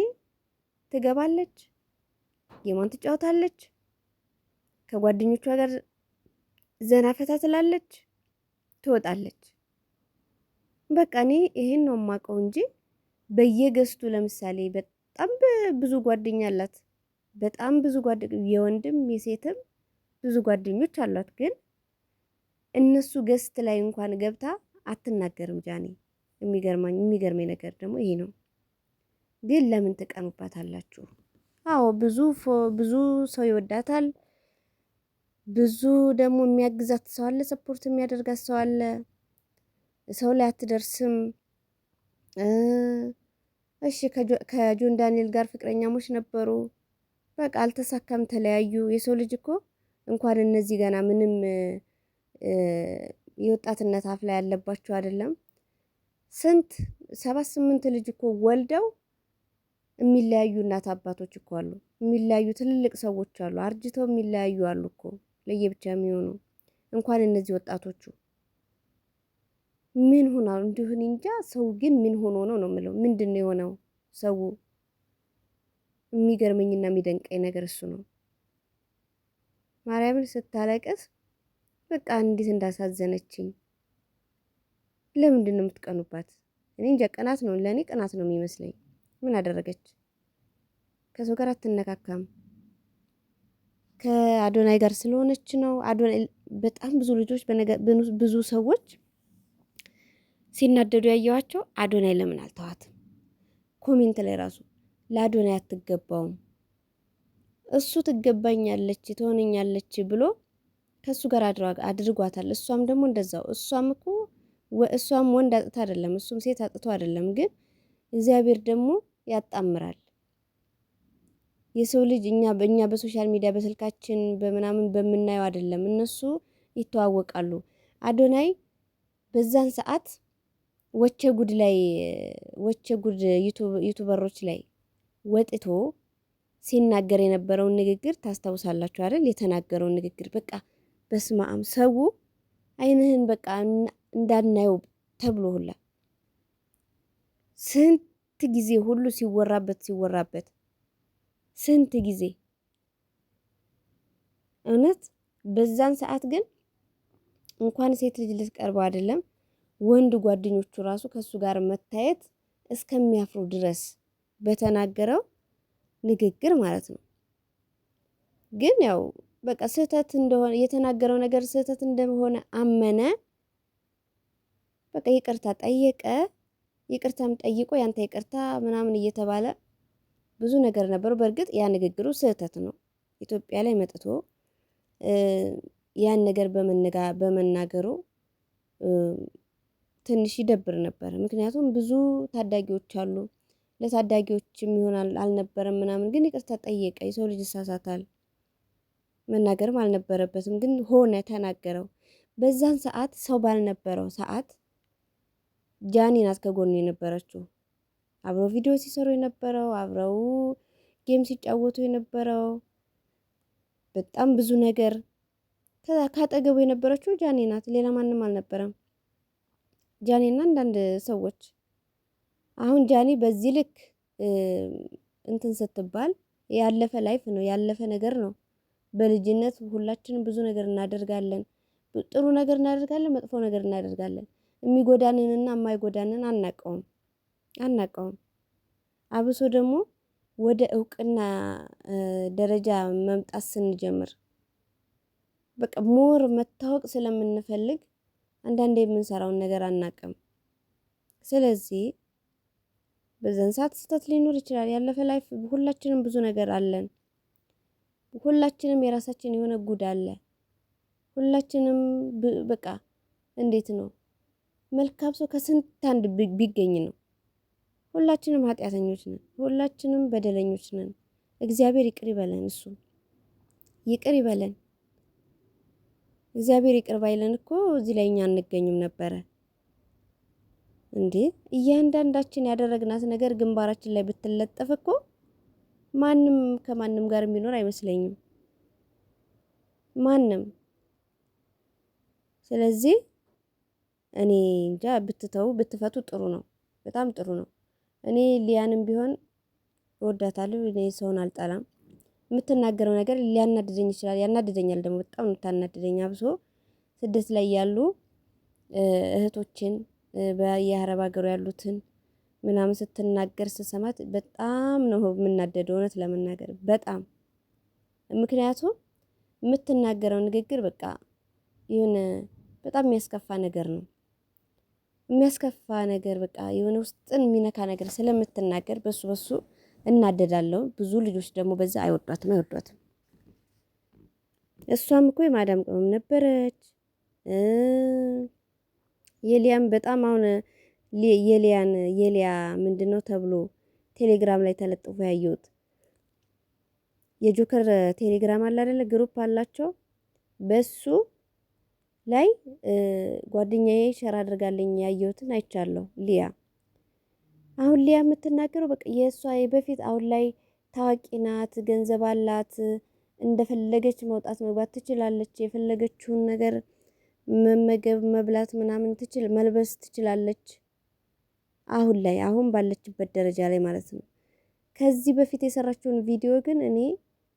ትገባለች ጌሟን ትጫወታለች፣ ከጓደኞቿ ጋር ዘና ፈታ ትላለች፣ ትወጣለች። በቃ እኔ ይሄን ነው የማውቀው እንጂ በየገስቱ ለምሳሌ በጣም ብዙ ጓደኛ አላት። በጣም ብዙ የወንድም የሴትም ብዙ ጓደኞች አሏት። ግን እነሱ ገስት ላይ እንኳን ገብታ አትናገርም ጃኒ። የሚገርመኝ ነገር ደግሞ ይሄ ነው። ግን ለምን ትቀኑባታላችሁ? አዎ ብዙ ሰው ይወዳታል። ብዙ ደግሞ የሚያግዛት ሰው አለ፣ ሰፖርት የሚያደርጋት ሰው አለ። ሰው ላይ አትደርስም። እሺ ከጆን ዳንኤል ጋር ፍቅረኛሞች ነበሩ። በቃ አልተሳካም፣ ተለያዩ። የሰው ልጅ እኮ እንኳን እነዚህ ገና ምንም የወጣትነት አፍ ላይ ያለባቸው አይደለም። ስንት 7-8 ልጅ እኮ ወልደው የሚለያዩ እናት አባቶች እኮ አሉ። የሚለያዩ ትልልቅ ሰዎች አሉ። አርጅተው የሚለያዩ አሉ እኮ ለየብቻ የሚሆኑ። እንኳን እነዚህ ወጣቶቹ ምን ሆናው እንዲሁን እንጃ። ሰው ግን ምን ሆኖ ነው የምለው። ምንድነው የሆነው ሰው? የሚገርመኝና የሚደንቀኝ ነገር እሱ ነው። ማርያምን ስታለቅስ በቃ እንዴት እንዳሳዘነችኝ። ለምንድን ነው የምትቀኑባት? እኔ እንጃ። ቅናት ነው፣ ለእኔ ቅናት ነው የሚመስለኝ። ምን አደረገች? ከሰው ጋር አትነካካም። ከአዶናይ ጋር ስለሆነች ነው። አዶናይ በጣም ብዙ ልጆች ብዙ ሰዎች ሲናደዱ ያየዋቸው አዶናይ ለምን አልተዋትም? ኮሜንት ላይ ራሱ ለአዶናይ አትገባውም፣ እሱ ትገባኛለች ትሆነኛለች ብሎ ከሱ ጋር አድርጓታል። እሷም ደግሞ እንደዛው። እሷም ወንድ አጥታ አይደለም፣ እሱም ሴት አጥቶ አይደለም። ግን እግዚአብሔር ደግሞ ያጣምራል። የሰው ልጅ እኛ በሶሻል ሚዲያ በስልካችን በምናምን በምናየው አይደለም፣ እነሱ ይተዋወቃሉ። አዶናይ በዛን ሰዓት ወቸ ጉድ ዩቱበሮች ላይ ወጥቶ ሲናገር የነበረውን ንግግር ታስታውሳላችሁ አይደል? የተናገረውን ንግግር በቃ በስማም ሰው አይንህን በቃ እንዳናየው ተብሎ ሁላ ስንት ጊዜ ሁሉ ሲወራበት ስንት ጊዜ እውነት። በዛን ሰዓት ግን እንኳን ሴት ልጅ ልትቀርበው አይደለም ወንድ ጓደኞቹ ራሱ ከሱ ጋር መታየት እስከሚያፍሩ ድረስ በተናገረው ንግግር ማለት ነው። ግን ያው በቃ ስህተት እንደሆነ የተናገረው ነገር ስህተት እንደሆነ አመነ። በቃ ይቅርታ ጠየቀ። ይቅርታም ጠይቆ ያንተ ይቅርታ ምናምን እየተባለ ብዙ ነገር ነበረው። በእርግጥ ያ ንግግሩ ስህተት ነው። ኢትዮጵያ ላይ መጥቶ ያን ነገር በመናገሩ ትንሽ ይደብር ነበር። ምክንያቱም ብዙ ታዳጊዎች አሉ፣ ለታዳጊዎችም ይሆናል አልነበረም ምናምን። ግን ይቅርታ ጠየቀ። የሰው ልጅ ይሳሳታል። መናገርም አልነበረበትም፣ ግን ሆነ፣ ተናገረው። በዛን ሰዓት ሰው ባልነበረው ሰዓት ጃኒ ናት ከጎኑ የነበረችው። አብረው ቪዲዮ ሲሰሩ የነበረው፣ አብረው ጌም ሲጫወቱ የነበረው፣ በጣም ብዙ ነገር ካጠገቡ የነበረችው ጃኒ ናት። ሌላ ማንም አልነበረም። ጃኒና አንዳንድ ሰዎች። አሁን ጃኒ በዚህ ልክ እንትን ስትባል ያለፈ ላይፍ ነው፣ ያለፈ ነገር ነው። በልጅነት ሁላችንም ብዙ ነገር እናደርጋለን። ጥሩ ነገር እናደርጋለን፣ መጥፎ ነገር እናደርጋለን። የሚጎዳንንና የማይጎዳንን አናቀውም። አብሶ ደግሞ ወደ እውቅና ደረጃ መምጣት ስንጀምር በቃ ሞር መታወቅ ስለምንፈልግ አንዳንዴ የምንሰራውን ነገር አናቅም። ስለዚህ በዛን ሰዓት ስህተት ሊኖር ይችላል። ያለፈ ላይፍ ሁላችንም ብዙ ነገር አለን። ሁላችንም የራሳችን የሆነ ጉድ አለ። ሁላችንም በቃ እንዴት ነው መልካም ሰው ከስንት አንድ ቢገኝ ነው። ሁላችንም ኃጢአተኞች ነን። ሁላችንም በደለኞች ነን። እግዚአብሔር ይቅር ይበለን። እሱ ይቅር ይበለን። እግዚአብሔር ይቅር ባይለን እኮ እዚህ ላይ እኛ አንገኝም ነበረ እንዴ። እያንዳንዳችን ያደረግናት ነገር ግንባራችን ላይ ብትለጠፍ እኮ ማንም ከማንም ጋር የሚኖር አይመስለኝም። ማንም። ስለዚህ እኔ እንጃ ብትፈቱ ጥሩ ነው። በጣም ጥሩ ነው። እኔ ሊያንም ቢሆን እወዳታለሁ። እኔ ሰውን አልጠላም። የምትናገረው ነገር ሊያናድደኝ ይችላል፣ ያናድደኛል ደግሞ በጣም የምታናድደኝ አብሶ ስደት ላይ ያሉ እህቶችን በየአረብ ሀገሩ ያሉትን ምናምን ስትናገር ስሰማት በጣም ነው የምናደደው፣ እውነት ለመናገር በጣም ምክንያቱም የምትናገረው ንግግር በቃ የሆነ በጣም የሚያስከፋ ነገር ነው። የሚያስከፋ ነገር በቃ የሆነ ውስጥን የሚነካ ነገር ስለምትናገር በሱ እናደዳለሁ። ብዙ ልጆች ደግሞ በዛ አይወዷትም። እሷም እኮ የማዳም ቅመም ነበረች። የሊያም በጣም አሁን የሊያ ምንድነው ተብሎ ቴሌግራም ላይ ተለጥፎ ያየሁት የጆከር ቴሌግራም አለ አይደለ? ግሩፕ አላቸው። በሱ ላይ ጓደኛዬ ሸር አድርጋለኝ ያየሁትን አይቻለሁ። ሊያ አሁን ሊያ የምትናገረው በቃ የእሷ በፊት አሁን ላይ ታዋቂ ናት፣ ገንዘብ አላት፣ እንደፈለገች መውጣት መግባት ትችላለች፣ የፈለገችውን ነገር መመገብ መብላት ምናምን መልበስ ትችላለች። አሁን ላይ አሁን ባለችበት ደረጃ ላይ ማለት ነው። ከዚህ በፊት የሰራችውን ቪዲዮ ግን እኔ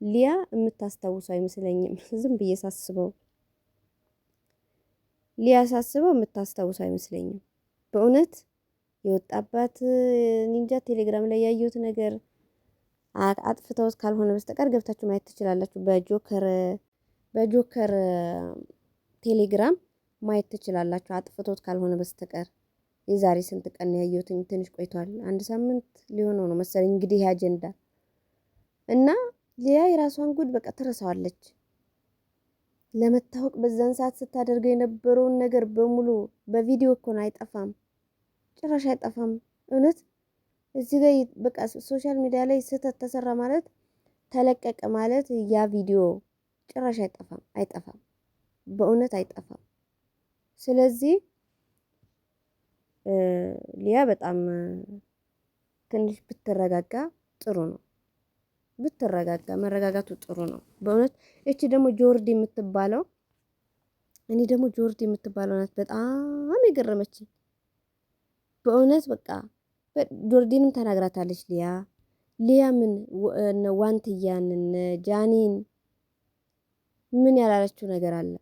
ሊያ የምታስታውሰው አይመስለኝም። ዝም ብዬ ሳስበው ሊያ ሳስበው የምታስታውሰው አይመስለኝም። በእውነት የወጣባት ኒንጃ ቴሌግራም ላይ ያየሁት ነገር አጥፍተውት ካልሆነ በስተቀር ገብታችሁ ማየት ትችላላችሁ። በጆከር ቴሌግራም ማየት ትችላላችሁ አጥፍተውት ካልሆነ በስተቀር። የዛሬ ስንት ቀን ያየሁት ትንሽ ቆይቷል። 1 ሳምንት ሊሆነው ነው መሰለኝ እንግዲህ ይሄ አጀንዳ እና ሊያ የራሷን ጉድ በቃ ትረሳዋለች። ለመታወቅ በዛን ሰዓት ስታደርገው የነበረውን ነገር በሙሉ በቪዲዮ እኮ ነው። አይጠፋም፣ ጭራሽ አይጠፋም። እውነት እዚህ ጋር በቃ ሶሻል ሚዲያ ላይ ስህተት ተሰራ ማለት ተለቀቀ ማለት ያ ቪዲዮ ጭራሽ አይጠፋም፣ በእውነት አይጠፋም። ስለዚህ ሊያ በጣም ትንሽ ብትረጋጋ ጥሩ ነው። መረጋጋቱ ጥሩ ነው በእውነት። እቺ ደግሞ ጆርዲ የምትባለው እኔ ደግሞ ጆርዲ የምትባለው ናት በጣም የገረመችኝ በእውነት። በቃ ጆርዲንም ተናግራታለች ሊያ ምን ዋንትያን ጃኒን ምን ያላለችው ነገር አለ?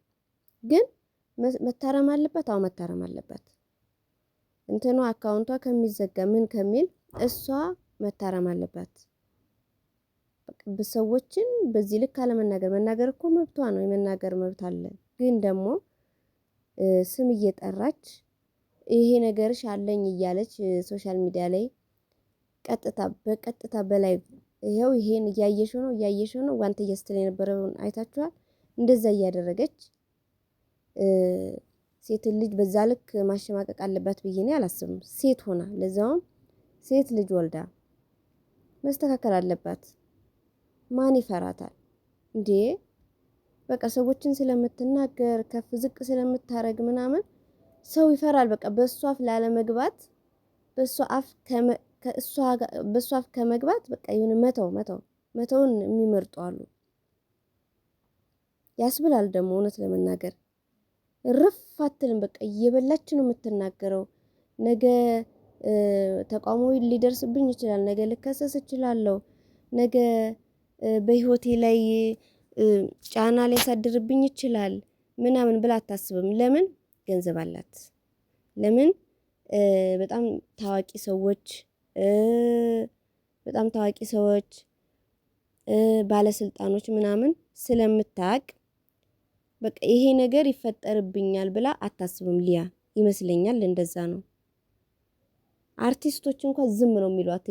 ግን መታረም አለበት። አዎ መታረም አለበት። እንትኗ አካውንቷ ከሚዘጋ ምን ከሚል እሷ መታረም አለባት። በሰዎችን በዚህ ልክ መናገር እኮ መብቷ ነው፣ የመናገር መብት አለ። ግን ደግሞ ስም እየጠራች ይሄ ነገርሽ አለኝ እያለች ሶሻል ሚዲያ ላይ በቀጥታ በላይ ይሄን እያየሽው ነው ዋንትያ ስትል የነበረውን አይታችኋል። እንደዛ እያደረገች ሴት ልጅ በዛ ልክ ማሸማቀቅ አለባት ብዬ እኔ አላስብም። ሴት ሆና ለዛውም ሴት ልጅ ወልዳ መስተካከል አለባት። ማን ይፈራታል እንዴ? በቃ ሰዎችን ስለምትናገር ከፍ ዝቅ ስለምታረግ ምናምን ሰው ይፈራል። በቃ በሷ አፍ ላለመግባት በሷ አፍ ከመግባት በቃ የሆነ መተውን የሚመርጡ አሉ። ያስብላል ደግሞ እውነት ለመናገር ርፍ አትልም። በቃ እየበላች ነው የምትናገረው። ነገ ተቃውሞ ሊደርስብኝ ይችላል፣ ነገ ልከሰስ እችላለሁ፣ ነገ በህይወቴ ላይ ጫና ሊያሳድርብኝ ይችላል ምናምን ብላ አታስብም። ለምን? ገንዘብ አላት። ለምን? በጣም ታዋቂ ሰዎች ባለስልጣኖች ምናምን ስለምታውቅ በቃ ይሄ ነገር ይፈጠርብኛል ብላ አታስብም። ሊያ ይመስለኛል እንደዛ ነው። አርቲስቶች እንኳን ዝም ነው የሚሏት፣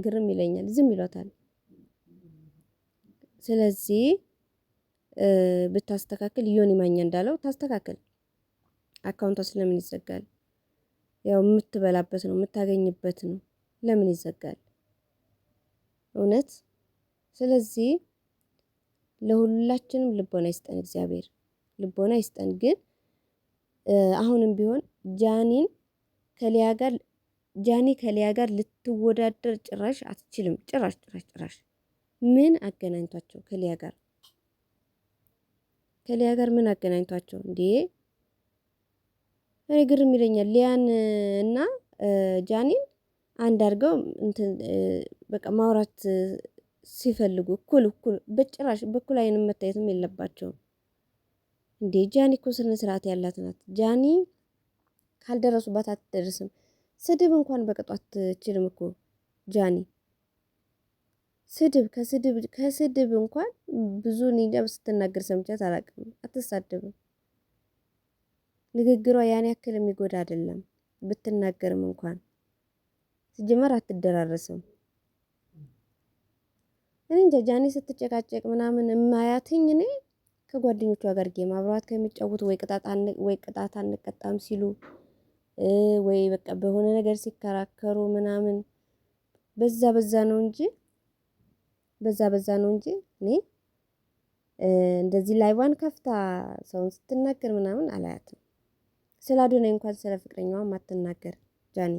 ግርም ይለኛል፣ ዝም ይሏታል። ስለዚህ ብታስተካክል ዮኒ ማኛ እንዳለው ታስተካክል። አካውንቷ ስለምን ይዘጋል? ያው የምትበላበት ነው የምታገኝበት ነው። ለምን ይዘጋል? እውነት። ስለዚህ ለሁላችንም ልቦና ይስጠን እግዚአብሔር፣ ልቦና ይስጠን። ግን አሁንም ቢሆን ጃኒ ከሊያ ጋር ልትወዳደር ጭራሽ አትችልም። ጭራሽ ምን አገናኝቷቸው ከሊያ ጋር ምን አገናኝቷቸው እንዴ? እኔ ግርም ይለኛል። ሊያን እና ጃኒን አንድ አድርገው እንትን በቃ ማውራት ሲፈልጉ እኩል በጭራሽ በኩል አይን መታየትም የለባቸውም እንዴ። ጃኒ እኮ ስነ ስርዓት ያላት ናት። ጃኒ ካልደረሱባት አትደርስም። ስድብ እንኳን በቅጡ አትችልም እኮ ጃኒ። ከስድብ እንኳን ብዙ ኒንጃ ስትናገር ሰምቻት አላውቅም። አትሳደብም። ንግግሯ ያን ያክል የሚጎዳ አይደለም። ብትናገርም እንኳን ሲጀመር አትደራረስም። እኔ እንጃ ጃኒ ስትጨቃጨቅ ምናምን የማያትኝ እኔ ከጓደኞቿ ጋር ጌም አብረዋት ከሚጫወቱ ወይ ቅጣት አንቀጣም ሲሉ ወይ በቃ በሆነ ነገር ሲከራከሩ ምናምን በዛ ነው እንጂ እኔ እንደዚህ ላይቫን ከፍታ ሰውን ስትናገር ምናምን አላያትም። ስለ አዶናይ እንኳን ስለ ፍቅረኛዋ ማትናገር ጃኒ።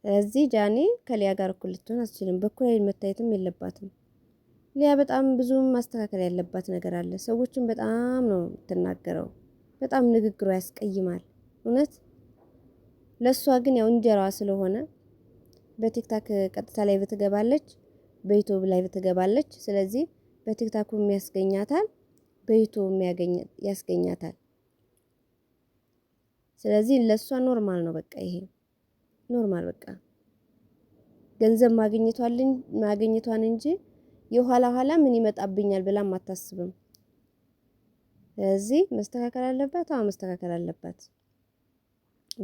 ስለዚህ ጃኒ ከሊያ ጋር እኩል ልትሆን አትችልም። በኩል መታየትም የለባትም። ሊያ በጣም ብዙ ማስተካከል ያለባት ነገር አለ። ሰዎችን በጣም ነው የምትናገረው። በጣም ንግግሯ ያስቀይማል እውነት። ለሷ ግን ያው እንጀራዋ ስለሆነ በቲክታክ ቀጥታ ላይ ብትገባለች፣ በዩቲዩብ ላይ ብትገባለች። ስለዚህ በቲክታኩ የሚያስገኛታል፣ በዩቲዩብ ያስገኛታል። ስለዚህ ለሷ ኖርማል ነው በቃ ይሄ ኖርማል በቃ ገንዘብ ማግኘቷን እንጂ የኋላ ኋላ ምን ይመጣብኛል ብላም አታስብም። ስለዚህ መስተካከል አለባት። አዎ መስተካከል አለባት።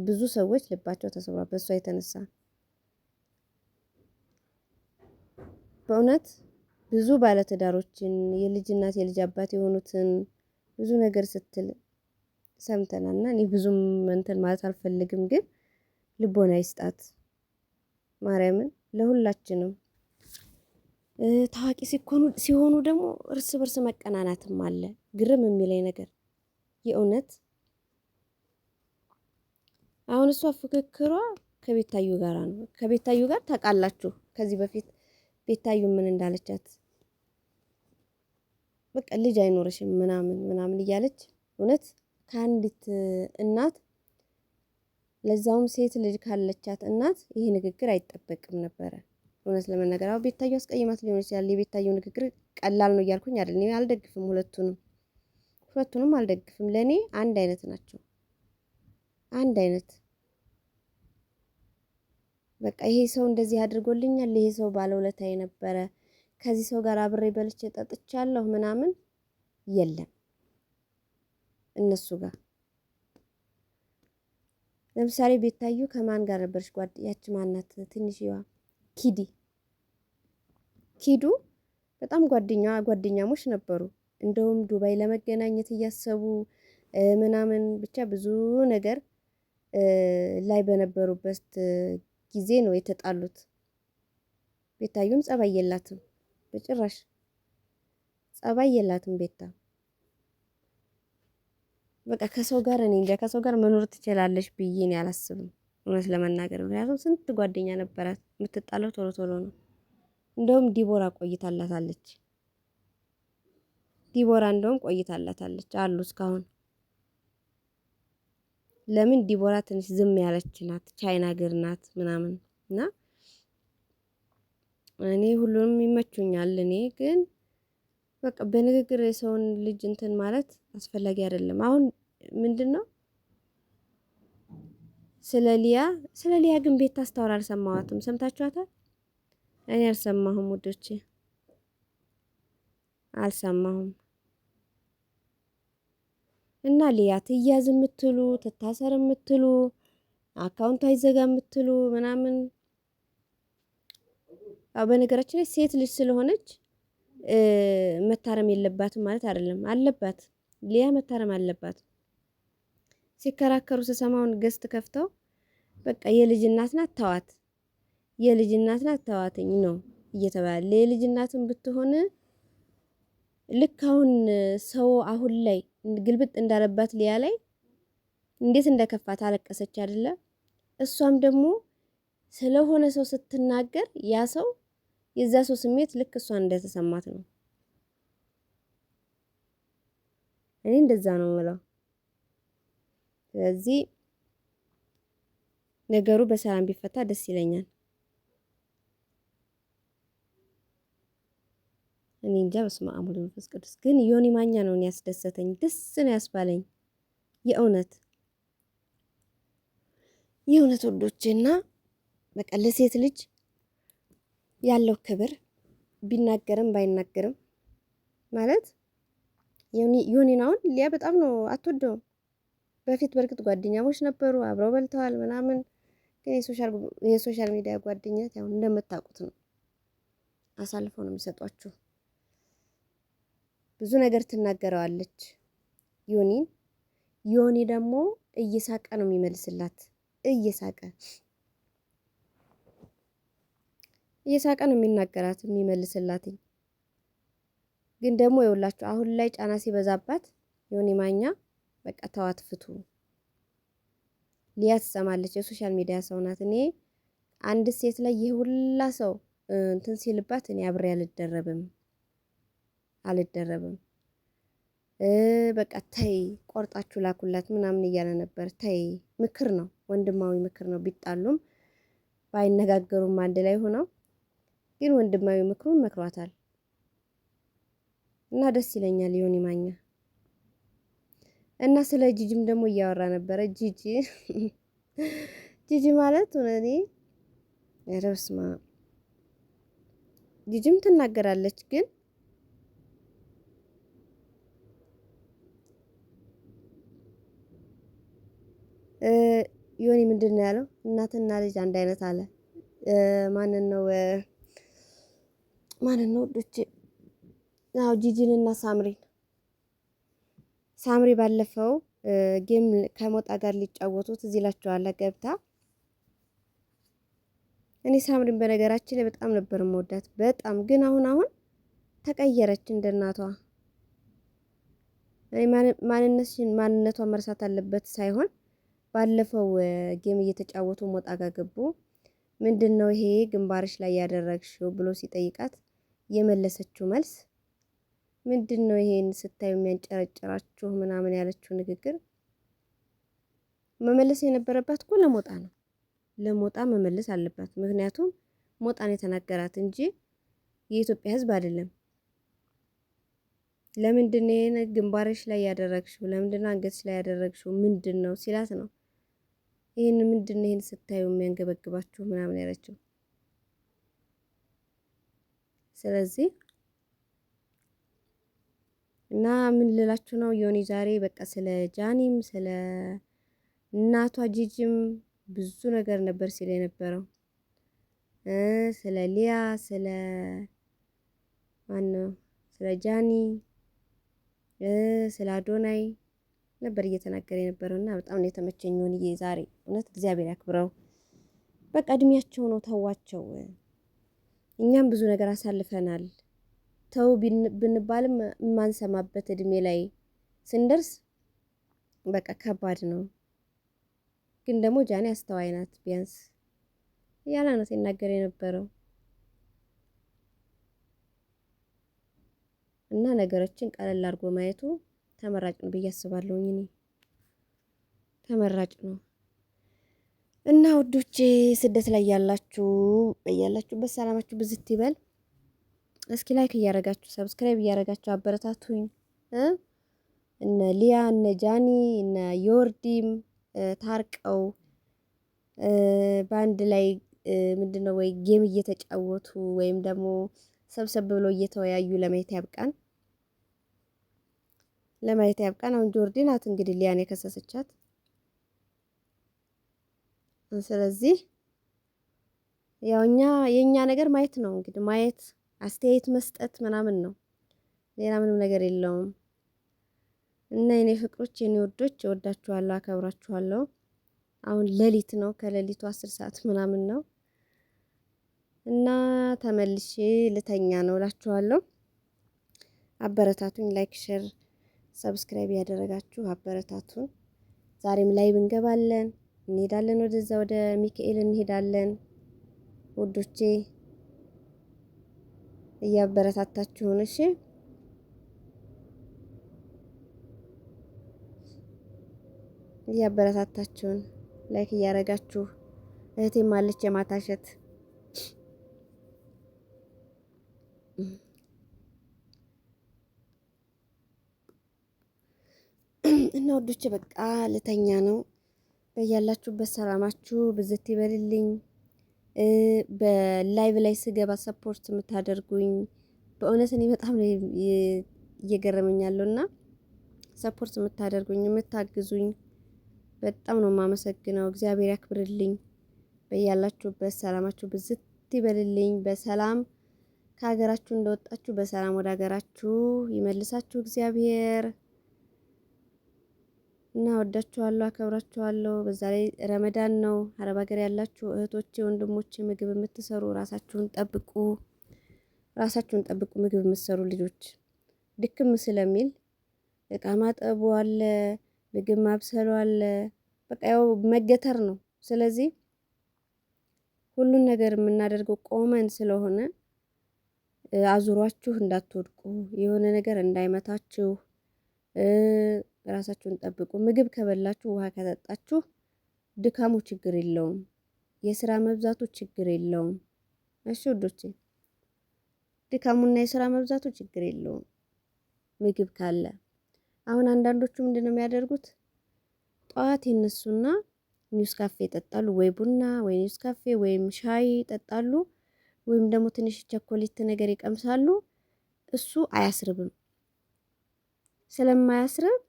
ብዙ ሰዎች ልባቸው ተሰብሯል በሷ የተነሳ በእውነት ብዙ ባለትዳሮችን የልጅ እናት የልጅ አባት የሆኑትን ብዙ ነገር ስትል ሰምተናልና እኔ ብዙም እንትን ማለት አልፈልግም፣ ግን ልቦና ይስጣት ማርያምን ለሁላችንም። ታዋቂ ሲሆኑ ደግሞ እርስ በርስ መቀናናትም አለ። ግርም የሚለኝ ነገር የእውነት አሁን እሷ ፍክክሯ ከቤታዩ ጋር ነው። ከቤታዩ ጋር ታውቃላችሁ ከዚህ በፊት ቤታዩ ምን እንዳለቻት በቃ ልጅ አይኖርሽም ምናምን እያለች እውነት ከአንዲት እናት ለዛውም ሴት ልጅ ካለቻት እናት ይሄ ንግግር አይጠበቅም ነበረ። እውነት ለመናገር አሁን ቤታዩ አስቀይማት ሊሆን ይችላል። የቤታዩ ንግግር ቀላል ነው እያልኩኝ አይደል። እኔ አልደግፍም፣ ሁለቱንም አልደግፍም። ለኔ አንድ አይነት ናቸው። አንድ አይነት በቃ ይሄ ሰው እንደዚህ አድርጎልኛል፣ ይሄ ሰው ባለውለታዬ ነበረ፣ ከዚህ ሰው ጋር አብሬ በልቼ ጠጥቻለሁ ምናምን የለም እነሱ ጋር። ለምሳሌ ቤታዩ ከማን ጋር ነበርሽ? ያቺ ማናት ትንሽዋ ኪዱ በጣም ጓደኛሞች ነበሩ። እንደውም ዱባይ ለመገናኘት እያሰቡ ምናምን ብቻ ብዙ ነገር ላይ በነበሩበት ጊዜ ነው የተጣሉት። ቤታዩም ጸባይ የላትም፣ በጭራሽ ጸባይ የላትም ቤታ። በቃ ከሰው ጋር እኔ እንጃ ከሰው ጋር መኖር ትችላለች ብዬ እኔ አላስብም እውነት ለመናገር። ምክንያቱም ስንት ጓደኛ ነበራት። የምትጣለው ቶሎ ነው። እንደውም ዲቦራ ቆይታላታለች። አሉ እስካሁን። ለምን ዲቦራ ትንሽ ዝም ያለች ናት፣ ቻይና ሀገር ናት ምናምን እና እኔ ሁሉንም ይመቹኛል። እኔ ግን በቃ በንግግር የሰውን ልጅ እንትን ማለት አስፈላጊ አይደለም። አሁን ምንድነው ስለ ሊያ ግን ቤት ታስታውራ አልሰማዋትም። ሰምታችኋታል? እኔ አልሰማሁም ውዶቼ፣ አልሰማሁም። እና ሊያ ትያዝ የምትሉ ትታሰር የምትሉ አካውንቷ ይዘጋ የምትሉ ምናምን፣ በነገራችን ላይ ሴት ልጅ ስለሆነች መታረም የለባትም ማለት አይደለም። አለባት፣ ሊያ መታረም አለባት። ሲከራከሩ ስሰማውን ገስት ከፍተው በቃ የልጅ እናት ናት ተዋት፣ የልጅ እናት ናት ተዋትኝ ነው እየተባለ። የልጅ እናትን ብትሆን ልክ አሁን ሰው አሁን ላይ ግልብጥ እንዳለባት ሊያ ላይ እንዴት እንደከፋት አለቀሰች አይደለ? እሷም ደግሞ ስለሆነ ሰው ስትናገር ያ ሰው የዛ ሰው ስሜት ልክ እሷን እንደተሰማት ነው። እኔ እንደዛ ነው የምለው። ስለዚህ ነገሩ በሰላም ቢፈታ ደስ ይለኛል። እኔ እንጃ። በስመ አብ ወወልድ ወመንፈስ ቅዱስ። ግን ዮኒ ማኛ ነው ያስደሰተኝ፣ ደስ ነው ያስባለኝ የእውነት የእውነት ወዶቼና በቃ ለሴት ልጅ ያለው ክብር ቢናገርም ባይናገርም ማለት ዮኒናውን ሊያ በጣም ነው አትወደውም። በፊት በእርግጥ ጓደኛሞች ነበሩ፣ አብረው በልተዋል ምናምን። ግን የሶሻል ሚዲያ ጓደኛት ያው እንደምታውቁት ነው፣ አሳልፈው ነው የሚሰጧችሁ። ብዙ ነገር ትናገረዋለች ዮኒን። ዮኒ ደግሞ እየሳቀ ነው የሚመልስላት፣ እየሳቀ ነው የሚናገራት የሚመልስላት። ግን ደግሞ ይኸውላችሁ አሁን ላይ ጫና ሲበዛባት ዮኒ ማኛ በቃ ተዋት ፍቱ። ሊያ ትሰማለች፣ የሶሻል ሚዲያ ሰው ናት። እኔ አንድ ሴት ላይ ይህ ሁላ ሰው እንትን ሲልባት እኔ አብሬ አልደረብም። በቃ ተይ ቆርጣችሁ ላኩላት ምናምን እያለ ነበር። ተይ ምክር ነው፣ ወንድማዊ ምክር ነው። ቢጣሉም ባይነጋገሩም አንድ ላይ ሆነው ግን ወንድማዊ ምክሩን መክሯታል እና ደስ ይለኛል ዮኒ ማኛ። እና ስለ ጂጂም ደግሞ እያወራ ነበረ። ጂጂ ማለት እኔ ረብስማ ጂጂም ትናገራለች ግን ዮኒ ምንድን ነው ያለው? እናትና ልጅ አንድ አይነት አለ። ማንን ነው ወዶቼ? አዎ ጂጂንና ሳምሪ ባለፈው ጌም ከሞጣ ጋር ሊጫወቱት እዚህ ላቸዋለ ገብታ። እኔ ሳምሪን በነገራችን ላይ በጣም ነበር የምወዳት በጣም። ግን አሁን ተቀየረች እንደ እናቷ። እኔ ማንነቷን መርሳት አለበት ሳይሆን ባለፈው ጌም እየተጫወቱ ሞጣ ጋር ገቡ። ምንድነው ይሄ ግንባርሽ ላይ ያደረግሽው ብሎ ሲጠይቃት የመለሰችው መልስ ምንድነው? ይሄን ስታዩ የሚያንጨረጭራችሁ ምናምን ያለችው ንግግር መመለስ የነበረባት እኮ ለሞጣ ነው። ለሞጣ መመለስ አለባት። ምክንያቱም ሞጣን የተናገራት እንጂ የኢትዮጵያ ሕዝብ አይደለም። ለምንድነው ይሄን ግንባርሽ ላይ ያደረግሽው? ለምንድነው አንገትሽ ላይ ያደረግሽው? ምንድነው ሲላት ነው ይሄን ምንድነው ይሄን ስታዩ የሚያንገበግባችሁ ምናምን ያለችው። ስለዚህ እና ምን ልላችሁ ነው ዮኒ ዛሬ በቃ ስለ ጃኒም ስለ እናቷ ጂጂም ብዙ ነገር ነበር ሲል የነበረው። ስለ ሊያ ስለ ማነው ስለ ጃኒ ስለ አዶናይ ነበር እየተናገረ የነበረው እና በጣም ነው የተመቸኝ ዮኒዬ ዛሬ። እውነት እግዚአብሔር ያክብረው። በቃ እድሜያቸው ነው ተዋቸው። እኛም ብዙ ነገር አሳልፈናል። ተው ብንባልም የማንሰማበት እድሜ ላይ ስንደርስ በቃ ከባድ ነው። ግን ደግሞ ጃኒ አስተዋይ ናት። ቢያንስ ያላ ነው ሲናገር የነበረው እና ነገሮችን ቀለል አድርጎ ማየቱ ተመራጭ ነው ብዬ አስባለሁ። እኔ ተመራጭ ነው። እና ውዶቼ ስደት ላይ ያላችሁ በያላችሁበት ሰላማችሁ ብዝት ይበል። እስኪ ላይክ እያረጋችሁ ሰብስክራይብ እያረጋችሁ አበረታቱኝ። እነ ሊያ እነ ጃኒ እነ ዮርዲም ታርቀው በአንድ ላይ ምንድነው ወይ ጌም እየተጫወቱ ወይም ደግሞ ሰብሰብ ብለው እየተወያዩ ለማየት ያብቃን፣ ለማየት ያብቃን። አሁን ጆርዲ ናት እንግዲህ ሊያን የከሰሰቻት። ስለዚህ ያው የኛ ነገር ማየት ነው እንግዲህ ማየት አስተያየት መስጠት ምናምን ነው። ሌላ ምንም ነገር የለውም። እና የኔ ፍቅሮች የኔ ወዶች እወዳችኋለሁ፣ አከብራችኋለሁ። አሁን ሌሊት ነው፣ ከሌሊቱ 10 ሰዓት ምናምን ነው እና ተመልሼ ልተኛ ነው እላችኋለሁ። አበረታቱኝ። ላይክ፣ ሼር፣ ሰብስክራይብ ያደረጋችሁ አበረታቱን። ዛሬም ላይቭ እንገባለን፣ እንሄዳለን፣ ወደዛ ወደ ሚካኤል እንሄዳለን ውዶቼ። እያበረታታችሁን እሺ፣ እያበረታታችሁን ላይክ እያረጋችሁ እህቴም አለች የማታሸት እና ወዶቼ በቃ ልተኛ ነው። በያላችሁበት ሰላማችሁ ብዝት ይበልልኝ። በላይቭ ላይ ስገባ ሰፖርት የምታደርጉኝ በእውነት እኔ በጣም እየገረመኛለሁ እና ሰፖርት የምታደርጉኝ የምታግዙኝ በጣም ነው የማመሰግነው። እግዚአብሔር ያክብርልኝ። በያላችሁበት ሰላማችሁ ብዝት ይበልልኝ። በሰላም ከሀገራችሁ እንደወጣችሁ በሰላም ወደ ሀገራችሁ ይመልሳችሁ እግዚአብሔር እና ወዳችኋለሁ፣ አከብራችኋለሁ። በዛ ላይ ረመዳን ነው። አረብ ሀገር ያላችሁ እህቶቼ፣ ወንድሞቼ ምግብ የምትሰሩ ራሳችሁን ጠብቁ፣ ራሳችሁን ጠብቁ። ምግብ የምትሰሩ ልጆች ድክም ስለሚል እቃ ማጠቡ አለ፣ ምግብ ማብሰሉ አለ። በቃ ያው መገተር ነው። ስለዚህ ሁሉን ነገር የምናደርገው ቆመን ስለሆነ አዙሯችሁ እንዳትወድቁ፣ የሆነ ነገር እንዳይመታችሁ ራሳችሁን ጠብቁ። ምግብ ከበላችሁ ውሃ ከጠጣችሁ ድካሙ ችግር የለውም፣ የስራ መብዛቱ ችግር የለውም። እሺ ውዶቼ፣ ድካሙና የስራ መብዛቱ ችግር የለውም ምግብ ካለ። አሁን አንዳንዶቹ ምንድነው የሚያደርጉት? ጠዋት ይነሱና ኒውስ ካፌ ይጠጣሉ፣ ወይ ቡና ወይ ኒውስ ካፌ ወይም ሻይ ይጠጣሉ፣ ወይም ደግሞ ትንሽ ቸኮሌት ነገር ይቀምሳሉ። እሱ አያስርብም። ስለማያስርብ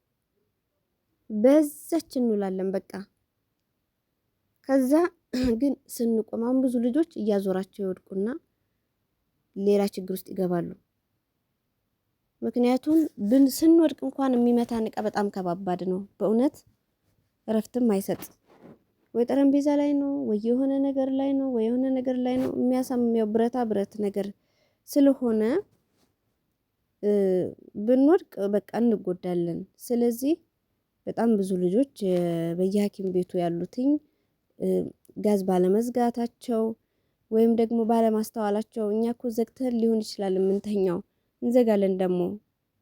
በዛች እንውላለን በቃ። ከዛ ግን ስንቆም አሁን ብዙ ልጆች እያዞራቸው ይወድቁና ሌላ ችግር ውስጥ ይገባሉ። ምክንያቱም ስንወድቅ እንኳን የሚመታን እቃ በጣም ከባባድ ነው በእውነት እረፍትም አይሰጥ። ወይ ጠረጴዛ ላይ ነው ወይ የሆነ ነገር ላይ ነው ወይ የሆነ ነገር ላይ ነው የሚያሳምመው፣ ብረታ ብረት ነገር ስለሆነ ብንወድቅ በቃ እንጎዳለን። ስለዚህ በጣም ብዙ ልጆች በየሐኪም ቤቱ ያሉትኝ ጋዝ ባለመዝጋታቸው ወይም ደግሞ ባለማስተዋላቸው። እኛ እኮ ዘግተን ሊሆን ይችላል የምንተኛው፣ እንዘጋለን ደግሞ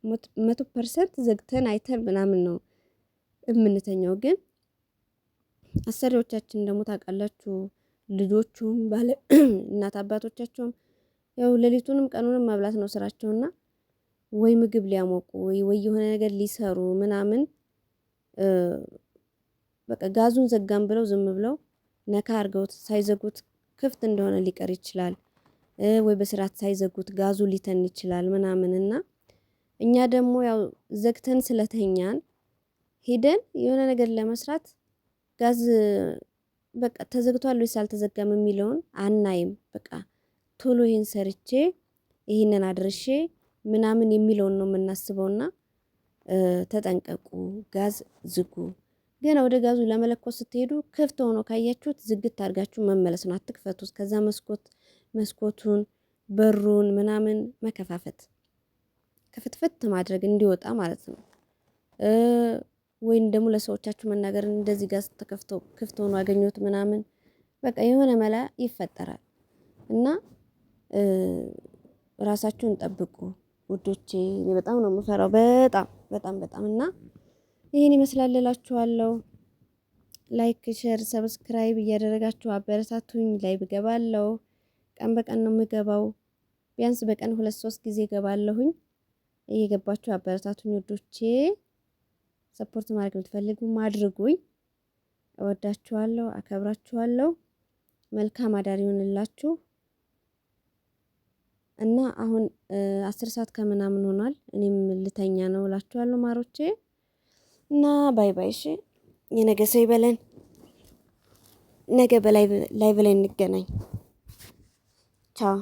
100% ዘግተን አይተን ምናምን ነው የምንተኛው። ግን አሰሪዎቻችን ደግሞ ታውቃላችሁ፣ ልጆቹም ባለ እናት አባቶቻቸውም ያው ሌሊቱንም ቀኑንም መብላት ነው ስራቸውና ወይ ምግብ ሊያሞቁ ወይ የሆነ ነገር ሊሰሩ ምናምን በቃ ጋዙን ዘጋም ብለው ዝም ብለው ነካ አድርገውት ሳይዘጉት ክፍት እንደሆነ ሊቀር ይችላል፣ ወይ በስርዓት ሳይዘጉት ጋዙ ሊተን ይችላል ምናምንና እኛ ደግሞ ያው ዘግተን ስለተኛን ሄደን የሆነ ነገር ለመስራት ጋዝ በቃ ተዘግቷል ወይስ አልተዘጋም የሚለውን አናይም። በቃ ቶሎ ይሄን ሰርቼ ይሄንን አድርሼ ምናምን የሚለውን ነው የምናስበውና ተጠንቀቁ፣ ጋዝ ዝጉ። ግን ወደ ጋዙ ለመለኮስ ስትሄዱ ክፍት ሆኖ ካያችሁት ዝግት አድርጋችሁ መመለስ ነው፣ አትክፈቱት። ከዛ መስኮቱን በሩን ምናምን መከፋፈት ከፍትፍት ማድረግ እንዲወጣ ማለት ነው። ወይም ደግሞ ለሰዎቻችሁ መናገር እንደዚህ ጋዝ ተከፍቶ ክፍት ሆኖ አገኘሁት ምናምን በቃ የሆነ መላ ይፈጠራል እና ራሳችሁን ጠብቁ ውዶቼ። እኔ በጣም ነው የምፈራው፣ በጣም በጣም በጣም እና ይሄን ይመስላል እላችኋለሁ። ላይክ፣ ሼር፣ ሰብስክራይብ እያደረጋችሁ አበረታቱኝ። ላይ ብገባለሁ ቀን በቀን ነው የምገባው፣ ቢያንስ በቀን 2-3 ጊዜ ገባለሁኝ። እየገባችሁ አበረታቱኝ ውዶቼ። ሰፖርት ማድረግ የምትፈልጉ አድርጉኝ። እወዳችኋለሁ፣ አከብራችኋለሁ። መልካም አዳር ይሁንላችሁ እና አሁን 10 ሰዓት ከምናምን ሆኗል። እኔም ልተኛ ነው እላችኋለሁ ማሮቼ እና ባይ ባይ። እሺ የነገ ሰው ይበለን። ነገ በላይ ላይ እንገናኝ። ቻው